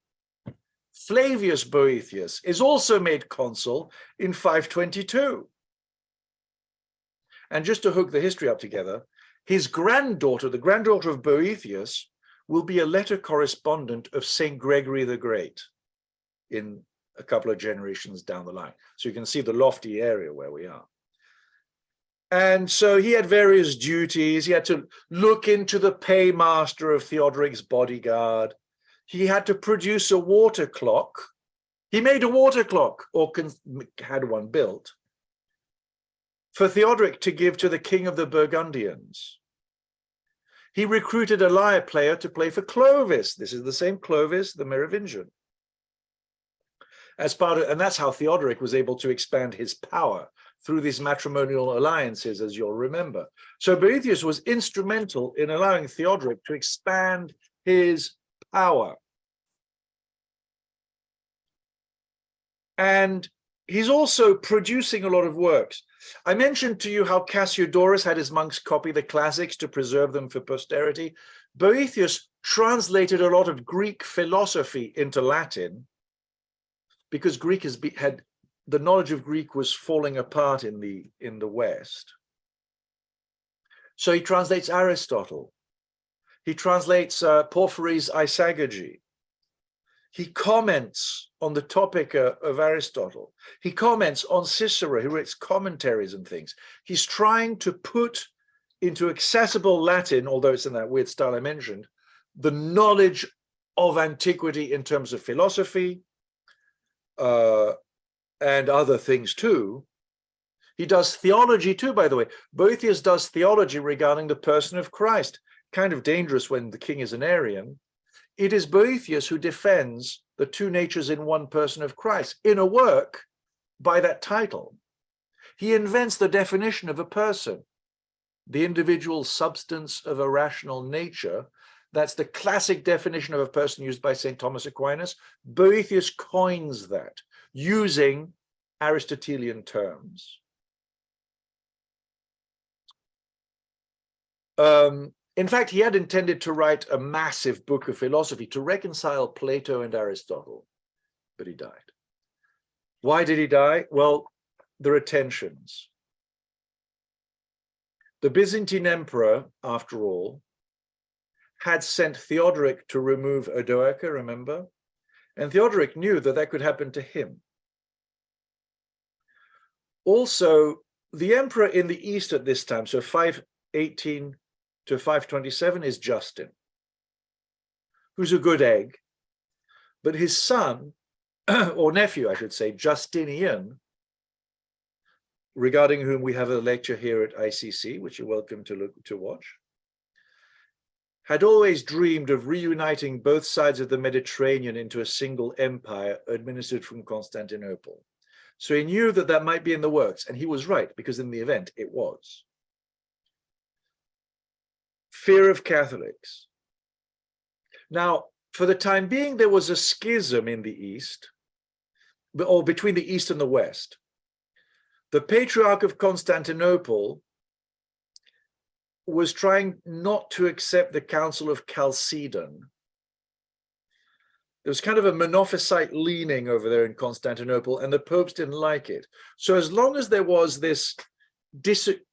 [SPEAKER 3] Flavius Boethius, is also made consul in 522. And just to hook the history up together, his granddaughter, the granddaughter of Boethius, will be a letter correspondent of St. Gregory the Great in a couple of generations down the line. So you can see the lofty area where we are. And so he had various duties. He had to look into the paymaster of Theodoric's bodyguard. He had to produce a water clock. He made a water clock, or had one built, for Theodoric to give to the king of the Burgundians. He recruited a lyre player to play for Clovis. This is the same Clovis, the Merovingian. As part of, and that's how Theodoric was able to expand his power, through these matrimonial alliances, as you'll remember. So Boethius was instrumental in allowing Theodoric to expand his power. And he's also producing a lot of works. I mentioned to you how Cassiodorus had his monks copy the classics to preserve them for posterity. Boethius translated a lot of Greek philosophy into Latin, because Greek had the knowledge of Greek was falling apart in the West. So he translates Aristotle. He translates Porphyry's Isagogy. He comments on the topic of Aristotle. He comments on Cicero, who writes commentaries and things. He's trying to put into accessible Latin, although it's in that weird style I mentioned, the knowledge of antiquity in terms of philosophy, and other things too. He does theology too, by the way. Boethius does theology regarding the person of Christ. Kind of dangerous when the king is an Arian. It is Boethius who defends the two natures in one person of Christ in a work by that title. He invents the definition of a person, the individual substance of a rational nature. That's the classic definition of a person used by St. Thomas Aquinas. Boethius coins that, using Aristotelian terms. In fact, he had intended to write a massive book of philosophy to reconcile Plato and Aristotle, but he died. Why did he die? Well, there are tensions. The Byzantine emperor, after all, had sent Theodoric to remove Odoacer, remember? And Theodoric knew that that could happen to him. Also, the emperor in the East at this time, so 518 to 527, is Justin, who's a good egg. But his son, or nephew, I should say, Justinian, regarding whom we have a lecture here at ICC, which you're welcome to watch, had always dreamed of reuniting both sides of the Mediterranean into a single empire administered from Constantinople. So he knew that that might be in the works, and he was right, because in the event it was. Fear of Catholics. Now, for the time being, there was a schism in the East, or between the East and the West. The Patriarch of Constantinople was trying not to accept the Council of Chalcedon. There was kind of a Monophysite leaning over there in Constantinople, and the popes didn't like it. So as long as there was this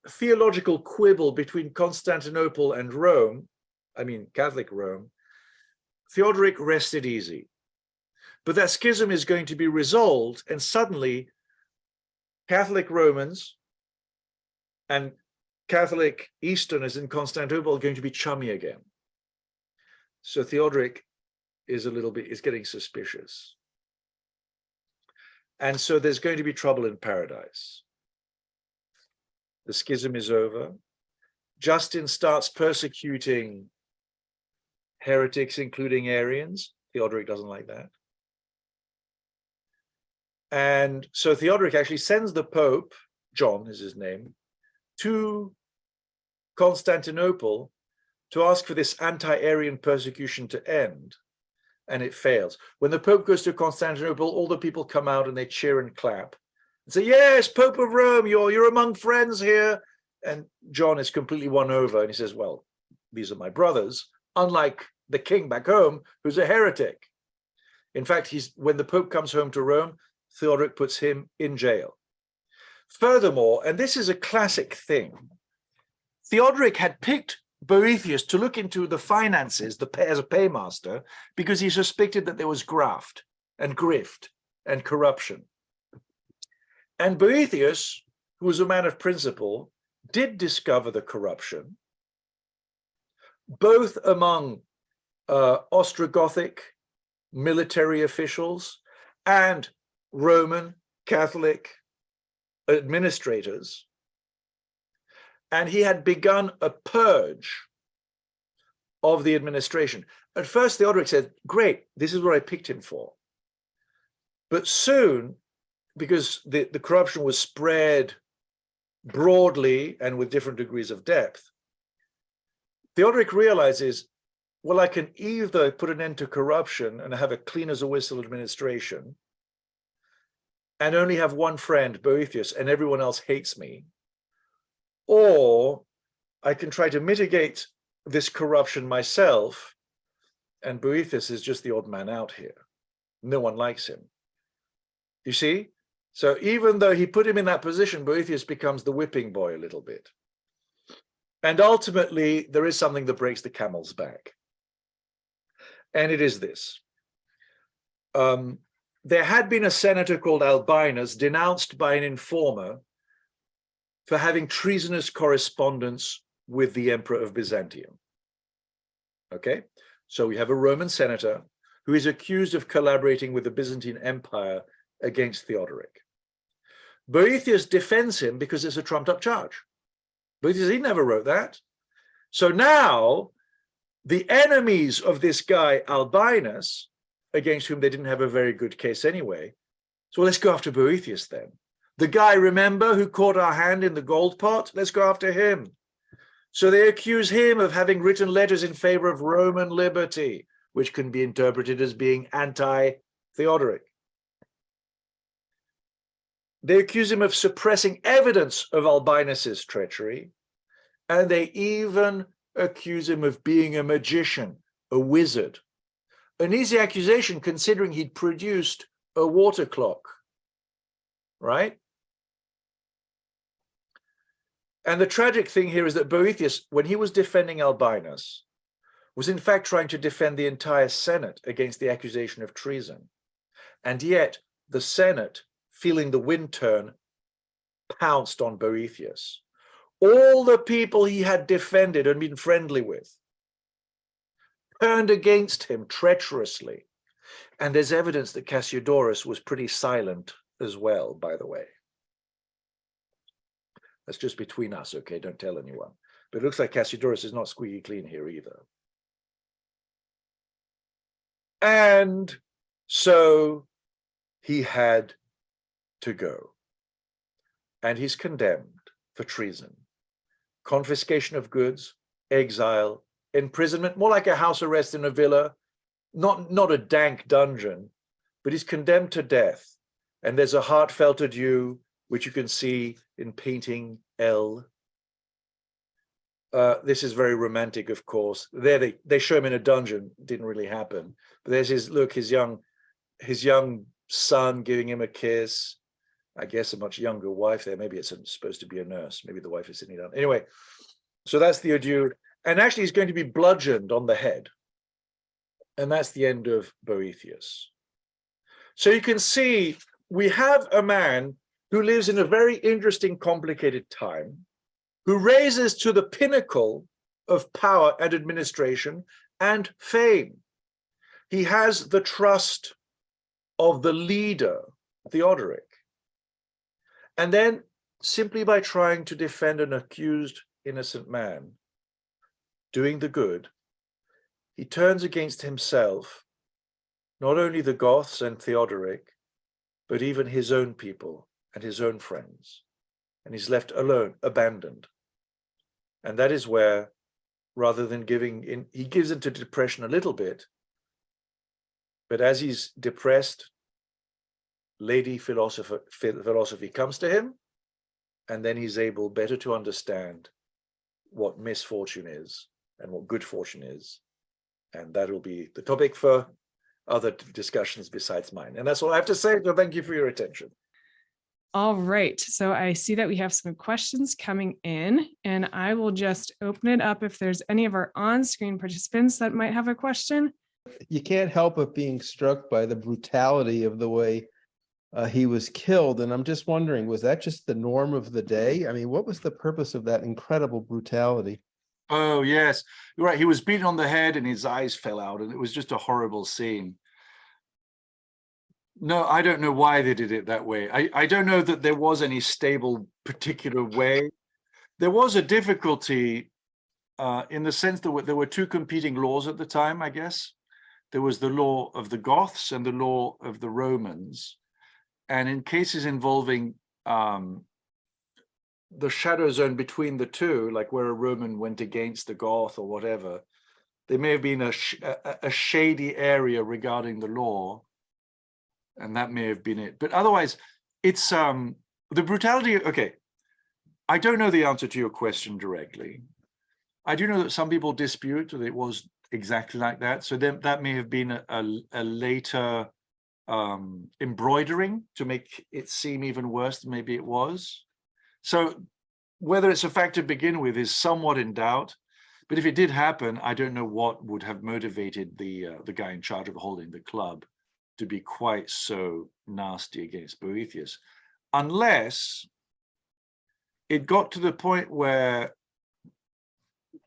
[SPEAKER 3] theological quibble between Constantinople and Rome, I mean Catholic Rome, Theodoric rested easy. But that schism is going to be resolved, and suddenly Catholic Romans and Catholic Easterners in Constantinople are going to be chummy again. So Theodoric is getting suspicious. And so there's going to be trouble in paradise. The schism is over. Justin starts persecuting heretics, including Arians. Theodoric doesn't like that. And so Theodoric actually sends the Pope, John is his name, to Constantinople to ask for this anti-Arian persecution to end, and it fails. When the Pope goes to Constantinople, all the people come out and they cheer and clap and say, yes, Pope of Rome, you're among friends here. And John is completely won over, and he says, well, these are my brothers, unlike the king back home, who's a heretic. In fact, when the Pope comes home to Rome, Theodoric puts him in jail. Furthermore, and this is a classic thing, Theodoric had picked Boethius to look into the finances as a paymaster because he suspected that there was graft and grift and corruption. And Boethius, who was a man of principle, did discover the corruption, both among Ostrogothic military officials and Roman Catholic administrators, and he had begun a purge of the administration. At first, Theodoric said, great, this is what I picked him for. But soon, because the corruption was spread broadly and with different degrees of depth, Theodoric realizes, well, I can either put an end to corruption and have a clean as a whistle administration, and only have one friend, Boethius, and everyone else hates me, or I can try to mitigate this corruption myself, and Boethius is just the odd man out here. No one likes him. You see? So even though he put him in that position, Boethius becomes the whipping boy a little bit. And ultimately, there is something that breaks the camel's back. And it is this. There had been a senator called Albinus denounced by an informer for having treasonous correspondence with the Emperor of Byzantium. Okay, so we have a Roman senator who is accused of collaborating with the Byzantine Empire against Theodoric. Boethius defends him because it's a trumped up charge. Boethius, he never wrote that. So now the enemies of this guy Albinus, against whom they didn't have a very good case anyway, so let's go after Boethius then. The guy, remember, who caught our hand in the gold pot? Let's go after him. So they accuse him of having written letters in favor of Roman liberty, which can be interpreted as being anti-Theodoric. They accuse him of suppressing evidence of Albinus's treachery, and they even accuse him of being a magician, a wizard. An easy accusation considering he'd produced a water clock, right? And the tragic thing here is that Boethius, when he was defending Albinus, was in fact trying to defend the entire Senate against the accusation of treason. And yet the Senate, feeling the wind turn, pounced on Boethius. All the people he had defended and been friendly with turned against him treacherously. And there's evidence that Cassiodorus was pretty silent as well, by the way. That's just between us, okay? Don't tell anyone. But it looks like Cassiodorus is not squeaky clean here either. And so he had to go. And he's condemned for treason, confiscation of goods, exile, imprisonment, more like a house arrest in a villa, not a dank dungeon, but he's condemned to death. And there's a heartfelt adieu, which you can see in painting L. This is very romantic, of course. There they show him in a dungeon. Didn't really happen. But there's his young son giving him a kiss. I guess a much younger wife there. Maybe it's supposed to be a nurse. Maybe the wife is sitting down. Anyway, so that's the adieu. And actually he's going to be bludgeoned on the head. And that's the end of Boethius. So you can see we have a man who lives in a very interesting, complicated time, who raises to the pinnacle of power and administration and fame. He has the trust of the leader, Theodoric. And then simply by trying to defend an accused innocent man, doing the good, he turns against himself, not only the Goths and Theodoric, but even his own people and his own friends. And he's left alone, abandoned. And that is where, rather than giving in, he gives into depression a little bit, but as he's depressed, lady philosophy comes to him, and then he's able better to understand what misfortune is and what good fortune is. And that will be the topic for other discussions besides mine. And that's all I have to say. So thank you for your attention.
[SPEAKER 1] All right. So I see that we have some questions coming in, and I will just open it up if there's any of our on-screen participants that might have a question.
[SPEAKER 4] You can't help but being struck by the brutality of the way he was killed. And I'm just wondering, was that just the norm of the day? I mean, what was the purpose of that incredible brutality?
[SPEAKER 3] Oh, yes, you're right. He was beaten on the head and his eyes fell out, and it was just a horrible scene. No, I don't know why they did it that way. I don't know that there was any stable particular way. There was a difficulty in the sense that there were two competing laws at the time, I guess. There was the law of the Goths and the law of the Romans. And in cases involving the shadow zone between the two, like where a Roman went against the Goth or whatever, there may have been a shady area regarding the law, and that may have been it. But otherwise, it's the brutality. Okay, I don't know the answer to your question directly. I do know that some people dispute that it was exactly like that. So then that may have been a later embroidering to make it seem even worse than maybe it was. So whether it's a fact to begin with is somewhat in doubt. But if it did happen, I don't know what would have motivated the guy in charge of holding the club to be quite so nasty against Boethius, unless it got to the point where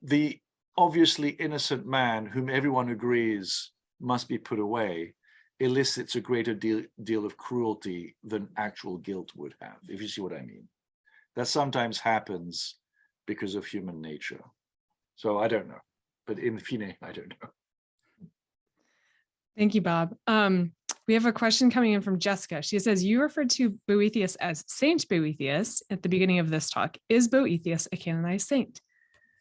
[SPEAKER 3] the obviously innocent man, whom everyone agrees must be put away, elicits a greater deal of cruelty than actual guilt would have, if you see what I mean. That sometimes happens because of human nature. So I don't know, but in fine, I don't know.
[SPEAKER 1] Thank you, Bob. We have a question coming in from Jessica. She says, you referred to Boethius as Saint Boethius at the beginning of this talk. Is Boethius a canonized saint?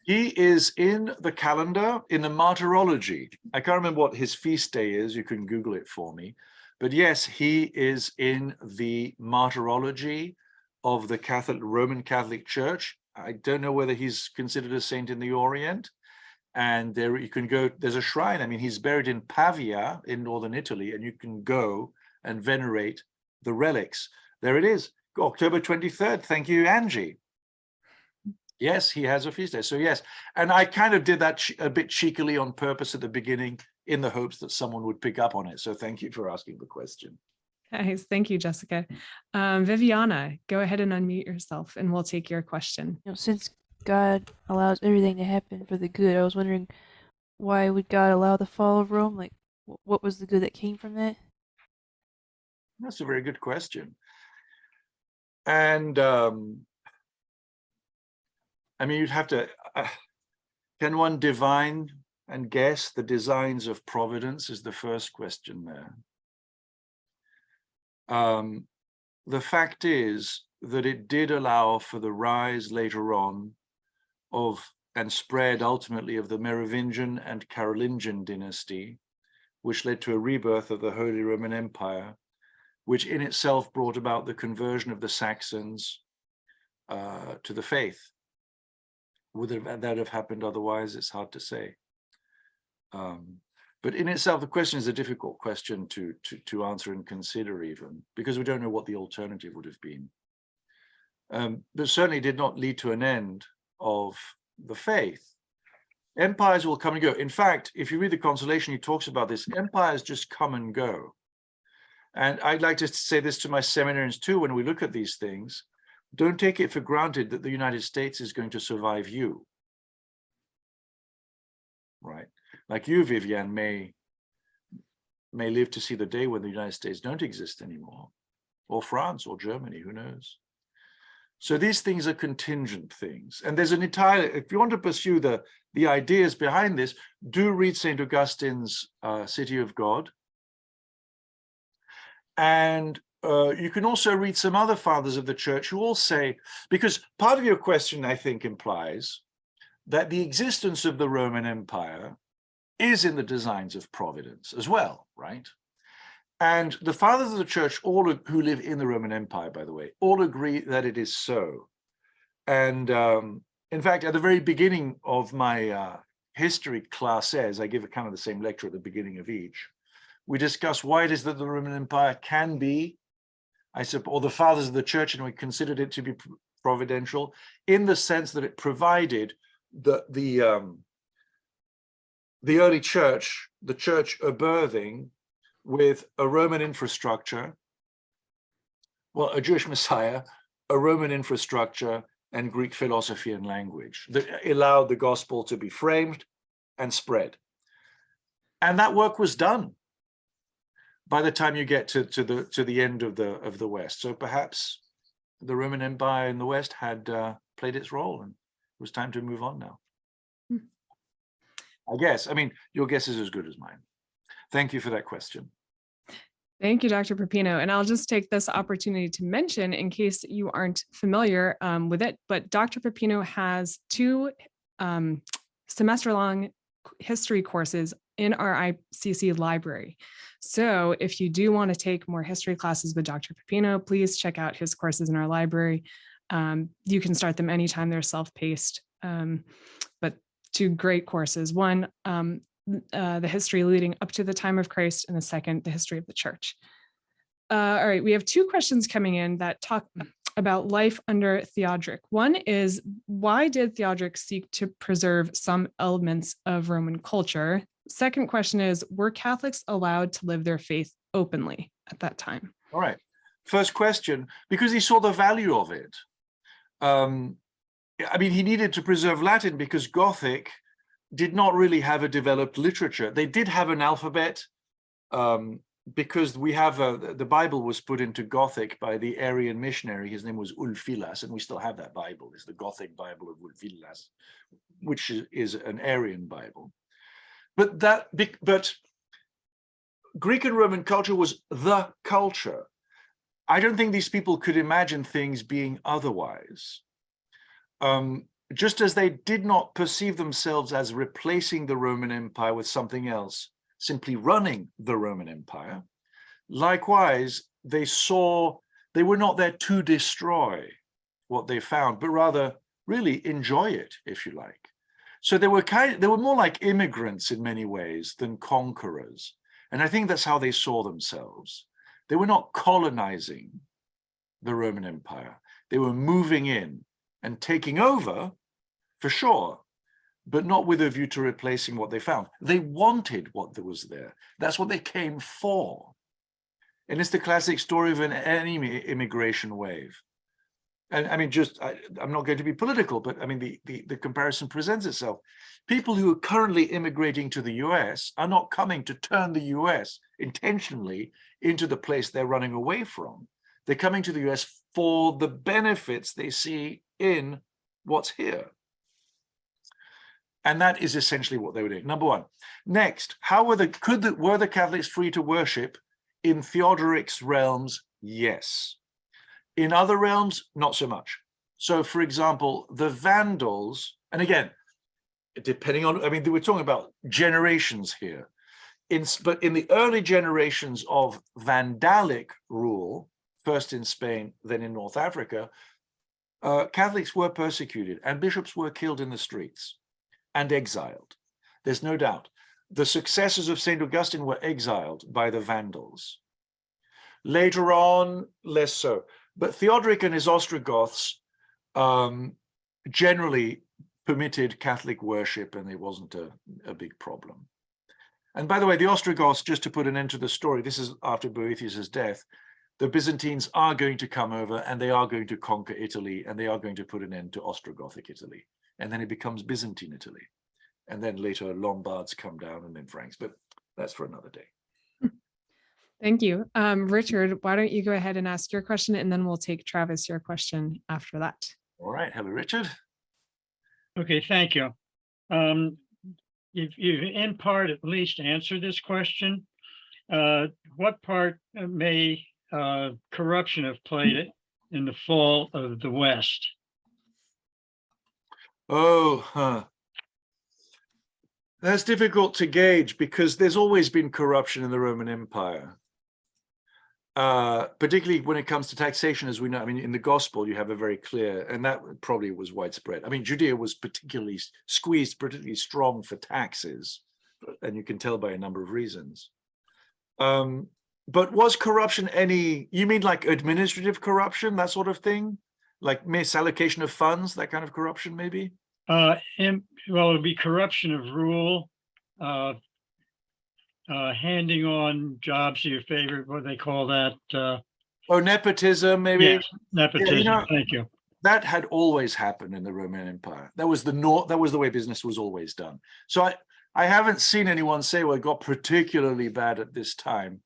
[SPEAKER 3] He is in the calendar, in the martyrology. I can't remember what his feast day is. You can Google it for me. But yes, he is in the martyrology of the Roman Catholic Church. I don't know whether he's considered a saint in the Orient. And there you can go, there's a shrine. I mean, he's buried in Pavia in northern Italy, and you can go and venerate the relics. There it is, October 23rd. Thank you, Angie. Yes, he has a feast day. So yes, and I kind of did that a bit cheekily on purpose at the beginning in the hopes that someone would pick up on it. So thank you for asking the question.
[SPEAKER 1] Guys, thank you, Jessica. Viviana, go ahead and unmute yourself and we'll take your question.
[SPEAKER 5] Since God allows everything to happen for the good, I was wondering, why would God allow the fall of Rome? Like, what was the good that came from that?
[SPEAKER 3] That's a very good question. And I mean, you'd have to, can one divine and guess the designs of providence is the first question there. The fact is that it did allow for the rise later on of and spread ultimately of the Merovingian and Carolingian dynasty, which led to a rebirth of the Holy Roman Empire, which in itself brought about the conversion of the Saxons to the faith. Would that have happened otherwise? It's hard to say. But in itself, the question is a difficult question to answer and consider even, because we don't know what the alternative would have been. But certainly did not lead to an end of the faith. Empires will come and go. In fact, if you read the Consolation, he talks about this, empires just come and go. And I'd like to say this to my seminarians too, when we look at these things, don't take it for granted that the United States is going to survive you. Right? Like you, Vivian, may live to see the day when the United States don't exist anymore, or France or Germany, who knows? So these things are contingent things. And there's an entire, if you want to pursue the ideas behind this, do read St. Augustine's City of God. And you can also read some other fathers of the church who all say, because part of your question, I think, implies that the existence of the Roman Empire is in the designs of providence as well, right? And the fathers of the church, all who live in the Roman Empire, by the way, all agree that it is so. And in fact, at the very beginning of my history classes, I give a kind of the same lecture at the beginning of each. We discuss why it is that the Roman Empire can be, I suppose, or the fathers of the church, and we considered it to be providential in the sense that it provided the early church, the church birthing, with a Roman infrastructure, well, a Jewish Messiah, a Roman infrastructure, and Greek philosophy and language that allowed the gospel to be framed and spread. And that work was done by the time you get to the end of the West. So perhaps the Roman Empire in the West had played its role, and it was time to move on now. I guess. I mean, your guess is as good as mine. Thank you for that question.
[SPEAKER 1] Thank you, Dr. Pepino. And I'll just take this opportunity to mention, in case you aren't familiar with it, but Dr. Pepino has 2 semester-long history courses in our ICC library. So if you do want to take more history classes with Dr. Pepino, please check out his courses in our library. You can start them anytime. They're self-paced, but 2 great courses. One, the history leading up to the time of Christ, and the second, the history of the church. All right, we have 2 questions coming in that talk about life under Theodoric. One is, why did Theodoric seek to preserve some elements of Roman culture? Second question is, were Catholics allowed to live their faith openly at that time?
[SPEAKER 3] All right. First question, because he saw the value of it. I mean, he needed to preserve Latin because Gothic did not really have a developed literature. They did have an alphabet because we have the Bible was put into Gothic by the Arian missionary. His name was Ulfilas, and we still have that Bible. It's the Gothic Bible of Ulfilas, which is an Arian Bible. But Greek and Roman culture was the culture. I don't think these people could imagine things being otherwise. Just as they did not perceive themselves as replacing the Roman Empire with something else, simply running the Roman Empire, likewise, they were not there to destroy what they found, but rather really enjoy it, if you like. So they were more like immigrants in many ways than conquerors. And I think that's how they saw themselves. They were not colonizing the Roman Empire. They were moving in and taking over, for sure, but not with a view to replacing what they found. They wanted what was there. That's what they came for. And it's the classic story of any immigration wave. And I mean, I'm not going to be political, but I mean, the comparison presents itself. People who are currently immigrating to the US are not coming to turn the US intentionally into the place they're running away from. They're coming to the US for the benefits they see in what's here. And that is essentially what they were doing. Number one. Next, were the Catholics free to worship in Theodoric's realms? Yes. In other realms, not so much. So, for example, the Vandals, and again, depending on, I mean, we're talking about generations here. But in the early generations of Vandalic rule, first in Spain, then in North Africa, Catholics were persecuted and bishops were killed in the streets and exiled. There's no doubt. The successors of St. Augustine were exiled by the Vandals. Later on, less so. But Theodoric and his Ostrogoths generally permitted Catholic worship, and it wasn't a big problem. And by the way, the Ostrogoths, just to put an end to the story, this is after Boethius' death, the Byzantines are going to come over and they are going to conquer Italy, and they are going to put an end to Ostrogothic Italy. And then it becomes Byzantine Italy. And then later Lombards come down and then Franks, but that's for another day.
[SPEAKER 1] Thank you. Richard, why don't you go ahead and ask your question, and then we'll take Travis your question after that.
[SPEAKER 3] All right. Hello, Richard.
[SPEAKER 6] Okay, thank you. You've in part at least answered this question. What part may corruption have played in the fall of the West?
[SPEAKER 3] That's difficult to gauge because there's always been corruption in the Roman Empire. Particularly when it comes to taxation, as we know. I mean, in the gospel, you have a very clear, and that probably was widespread. I mean, Judea was particularly squeezed, particularly strong for taxes, and you can tell by a number of reasons. But was corruption you mean like administrative corruption, that sort of thing? Like misallocation of funds, that kind of corruption, maybe?
[SPEAKER 6] Well, it would be corruption of rule, handing on jobs to your favorite, what they call that?
[SPEAKER 3] Nepotism, maybe?
[SPEAKER 6] Yes, nepotism,
[SPEAKER 3] Yeah,
[SPEAKER 6] thank you.
[SPEAKER 3] That had always happened in the Roman Empire. That was the way business was always done. So I haven't seen anyone say, well, it got particularly bad at this time.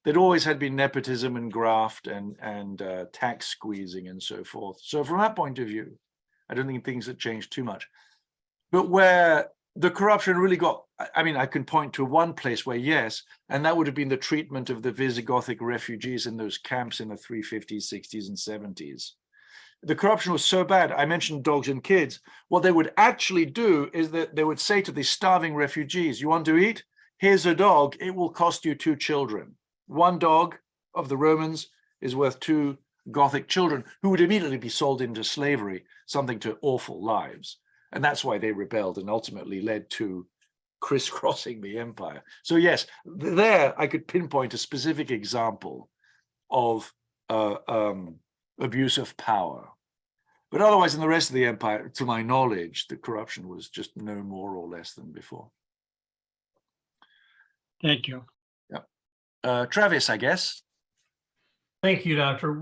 [SPEAKER 3] There'd always had been nepotism and graft and tax squeezing and so forth. So from that point of view, I don't think things had changed too much. But where the corruption really got, I mean, I can point to one place where, yes, and that would have been the treatment of the Visigothic refugees in those camps in the 350s, 60s, and 70s. The corruption was so bad. I mentioned dogs and kids. What they would actually do is that they would say to these starving refugees, you want to eat? Here's a dog. It will cost you 2 children. One dog of the Romans is worth 2 Gothic children who would immediately be sold into slavery, something to awful lives. And that's why they rebelled and ultimately led to crisscrossing the empire. So yes, there I could pinpoint a specific example of abuse of power. But otherwise, in the rest of the empire, to my knowledge, the corruption was just no more or less than before.
[SPEAKER 6] Thank you.
[SPEAKER 3] Yeah. Travis, I guess.
[SPEAKER 7] Thank you, Doctor.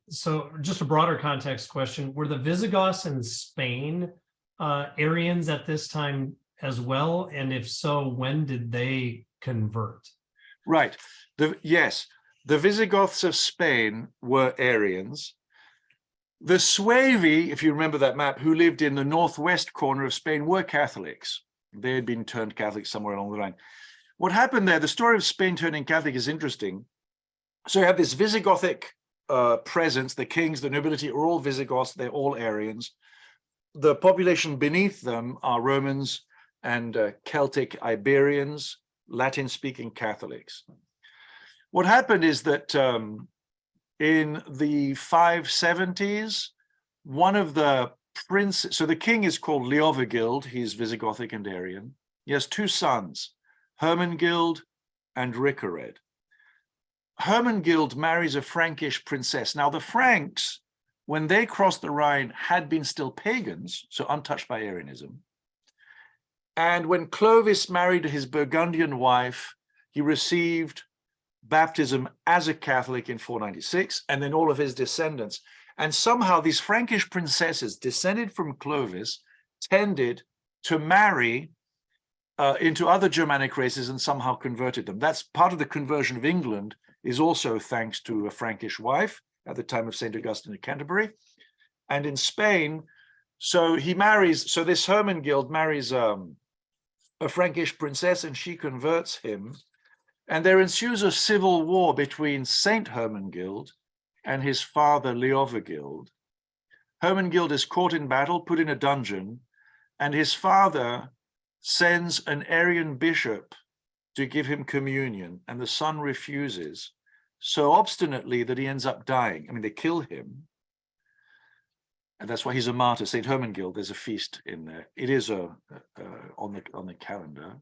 [SPEAKER 7] So just a broader context question, were the Visigoths in Spain Arians at this time as well? And if so, when did they convert?
[SPEAKER 3] Right. Yes, the Visigoths of Spain were Arians. The Suevi, if you remember that map, who lived in the northwest corner of Spain, were Catholics. They had been turned Catholic somewhere along the line. What happened there, the story of Spain turning Catholic is interesting. So you have this Visigothic presence, the kings, the nobility are all Visigoths, they're all Arians. The population beneath them are Romans and Celtic Iberians, Latin-speaking Catholics. What happened is that in the 570s, one of the princes, so the king is called Leovigild, he's Visigothic and Arian. He has 2 sons, Hermengild and Ricared. Hermengild marries a Frankish princess. Now the Franks, when they crossed the Rhine, had been still pagans, so untouched by Arianism. And when Clovis married his Burgundian wife, he received baptism as a Catholic in 496, and then all of his descendants. And somehow these Frankish princesses descended from Clovis tended to marry into other Germanic races and somehow converted them. That's part of the conversion of England, is also thanks to a Frankish wife at the time of St. Augustine of Canterbury. And in Spain, so this Hermengild marries a Frankish princess and she converts him. And there ensues a civil war between Saint Hermengild and his father Leovigild. Hermengild is caught in battle, put in a dungeon, and his father sends an Arian bishop to give him communion, and the son refuses so obstinately that he ends up dying. I mean, they kill him, and that's why he's a martyr. Saint Hermengild, there's a feast in there. It is on the calendar.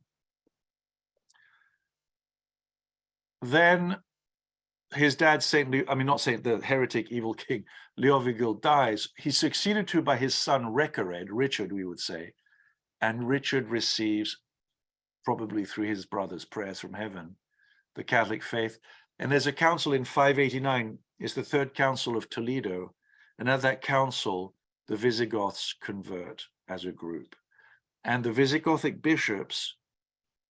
[SPEAKER 3] Then his dad, the heretic evil king Leovigild, dies. He's succeeded to by his son Richard, we would say, and Richard receives, probably through his brother's prayers from heaven, the Catholic faith. And there's a council in 589, it's the Third Council of Toledo, and at that council, the Visigoths convert as a group. And the Visigothic bishops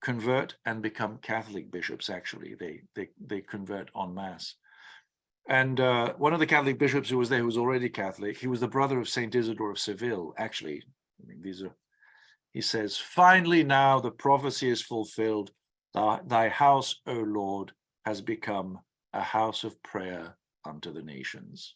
[SPEAKER 3] convert and become Catholic bishops, actually. They convert en masse. And one of the Catholic bishops who was there, who was already Catholic, he was the brother of Saint Isidore of Seville, actually. I mean, he says, finally now the prophecy is fulfilled. Thy house, O Lord, has become a house of prayer unto the nations.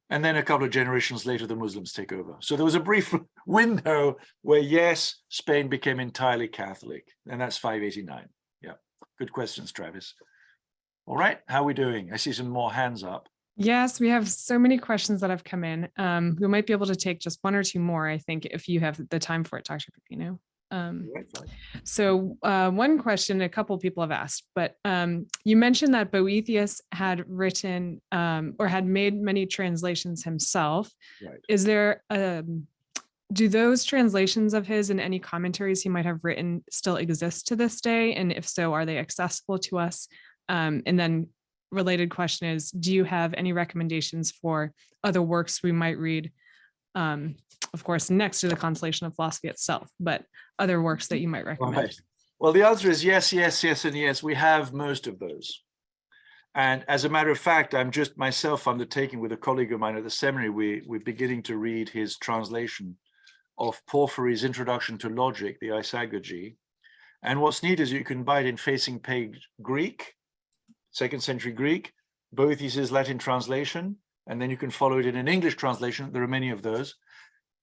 [SPEAKER 3] And then a couple of generations later, the Muslims take over. So there was a brief window where, yes, Spain became entirely Catholic, and that's 589. Yeah, good questions, Travis. All right, how are we doing? I see some more hands up.
[SPEAKER 1] Yes, we have so many questions that have come in. We might be able to take just one or two more, I think, if you have the time for it, Dr. Pepino. So one question a couple of people have asked, but you mentioned that Boethius had written or had made many translations himself.
[SPEAKER 3] Right.
[SPEAKER 1] Is there, do those translations of his and any commentaries he might have written still exist to this day? And if so, are they accessible to us? And then related question is, do you have any recommendations for other works we might read? Of course, next to the Consolation of Philosophy itself, but other works that you might recommend.
[SPEAKER 3] Right. Well, the answer is yes, yes, yes, and yes. We have most of those. And as a matter of fact, I'm just myself undertaking with a colleague of mine at the seminary, we're beginning to read his translation of Porphyry's Introduction to Logic, the Isagogy. And what's neat is you can buy it in facing page Greek, 2nd century Greek, Boethius's Latin translation, and then you can follow it in an English translation. There are many of those.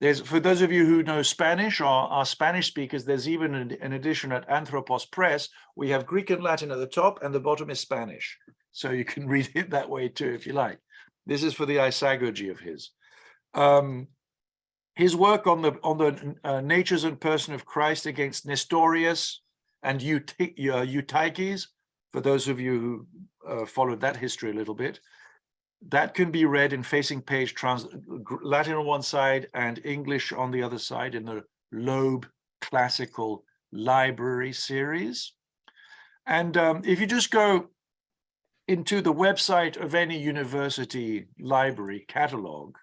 [SPEAKER 3] There's, for those of you who know Spanish or are Spanish speakers, there's even an edition at Anthropos Press. We have Greek and Latin at the top, and the bottom is Spanish. So you can read it that way too, if you like. This is for the Isagogy of his. His work on the natures and person of Christ against Nestorius and Eutyches, for those of you who followed that history a little bit, that can be read in facing page Latin on one side and English on the other side in the Loeb Classical Library series. And if you just go into the website of any university library catalog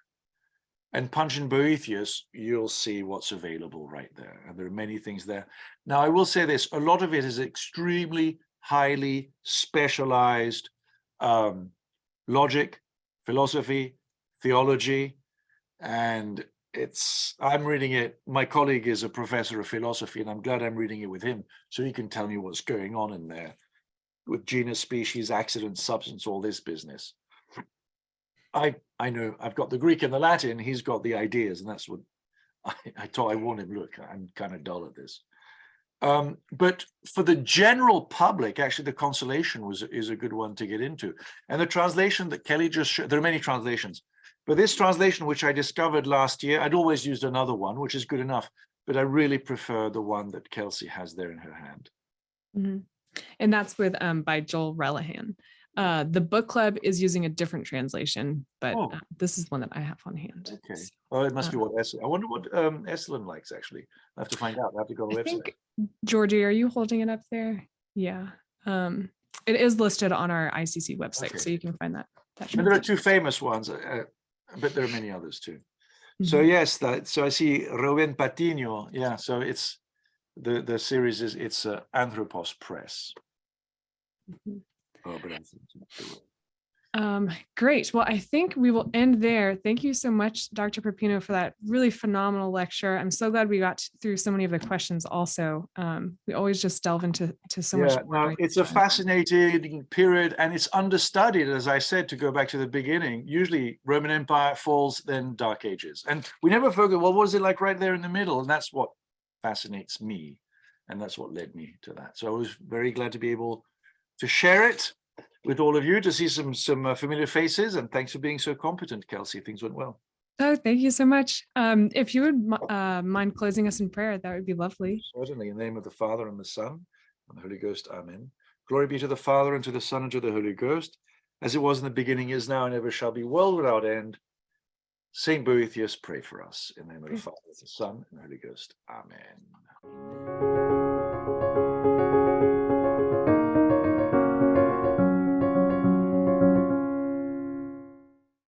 [SPEAKER 3] and punch in Boethius, you'll see what's available right there. And there are many things there. Now, I will say this, a lot of it is extremely highly specialized logic, philosophy, theology, and I'm reading it. My colleague is a professor of philosophy, and I'm glad I'm reading it with him, so he can tell me what's going on in there with genus, species, accident, substance, all this business. I know I've got the Greek and the Latin, he's got the ideas, and that's what I thought. I warned him, look, I'm kind of dull at this. But for the general public, actually, the Consolation is a good one to get into. And the translation that Kelly just showed, there are many translations, but this translation, which I discovered last year, I'd always used another one, which is good enough, but I really prefer the one that Kelsey has there in her hand.
[SPEAKER 1] Mm-hmm. And that's with by Joel Relihan. The book club is using a different translation, but this is one that I have on hand.
[SPEAKER 3] Okay. Oh, it must be what Esselin. I wonder what Esselin likes, actually. I have to find out. I have to go on the website.
[SPEAKER 1] Think, Georgie, are you holding it up there? Yeah. It is listed on our ICC website,
[SPEAKER 3] Okay.
[SPEAKER 1] so you can find that.
[SPEAKER 3] And there are two famous ones, but there are many others too. So
[SPEAKER 1] Mhm.
[SPEAKER 3] yes, so I see Rubén Patiño. Yeah, so it's the series it's Anthropos Press.
[SPEAKER 1] Mhm.
[SPEAKER 3] Oh, but I think
[SPEAKER 1] Great. Well, I think we will end there. Thank you so much, Dr. Pepino, for that really phenomenal lecture. I'm so glad we got through so many of the questions also. We always just delve into so much more.
[SPEAKER 3] no,
[SPEAKER 1] during
[SPEAKER 3] it's
[SPEAKER 1] this
[SPEAKER 3] a
[SPEAKER 1] time.
[SPEAKER 3] fascinating period, and it's understudied, as I said, to go back to the beginning. Usually Roman Empire falls, then Dark Ages. And we never forget, well, what was it like right there in the middle? And that's what fascinates me. And that's what led me to that. So I was very glad to be able to share it with all of you, to see some familiar faces. And thanks for being so competent, Kelsey. Things went well.
[SPEAKER 1] Oh, thank you so much. If you would mind closing us in prayer, that would be lovely.
[SPEAKER 3] Certainly, in the name of the Father and the Son and the Holy Ghost. Amen. Glory be to the Father and to the Son and to the Holy Ghost, as it was in the beginning, is now, and ever shall be, world without end. Saint Boethius, pray for us. In the name of the Father, the Son, and the Holy Ghost. Amen.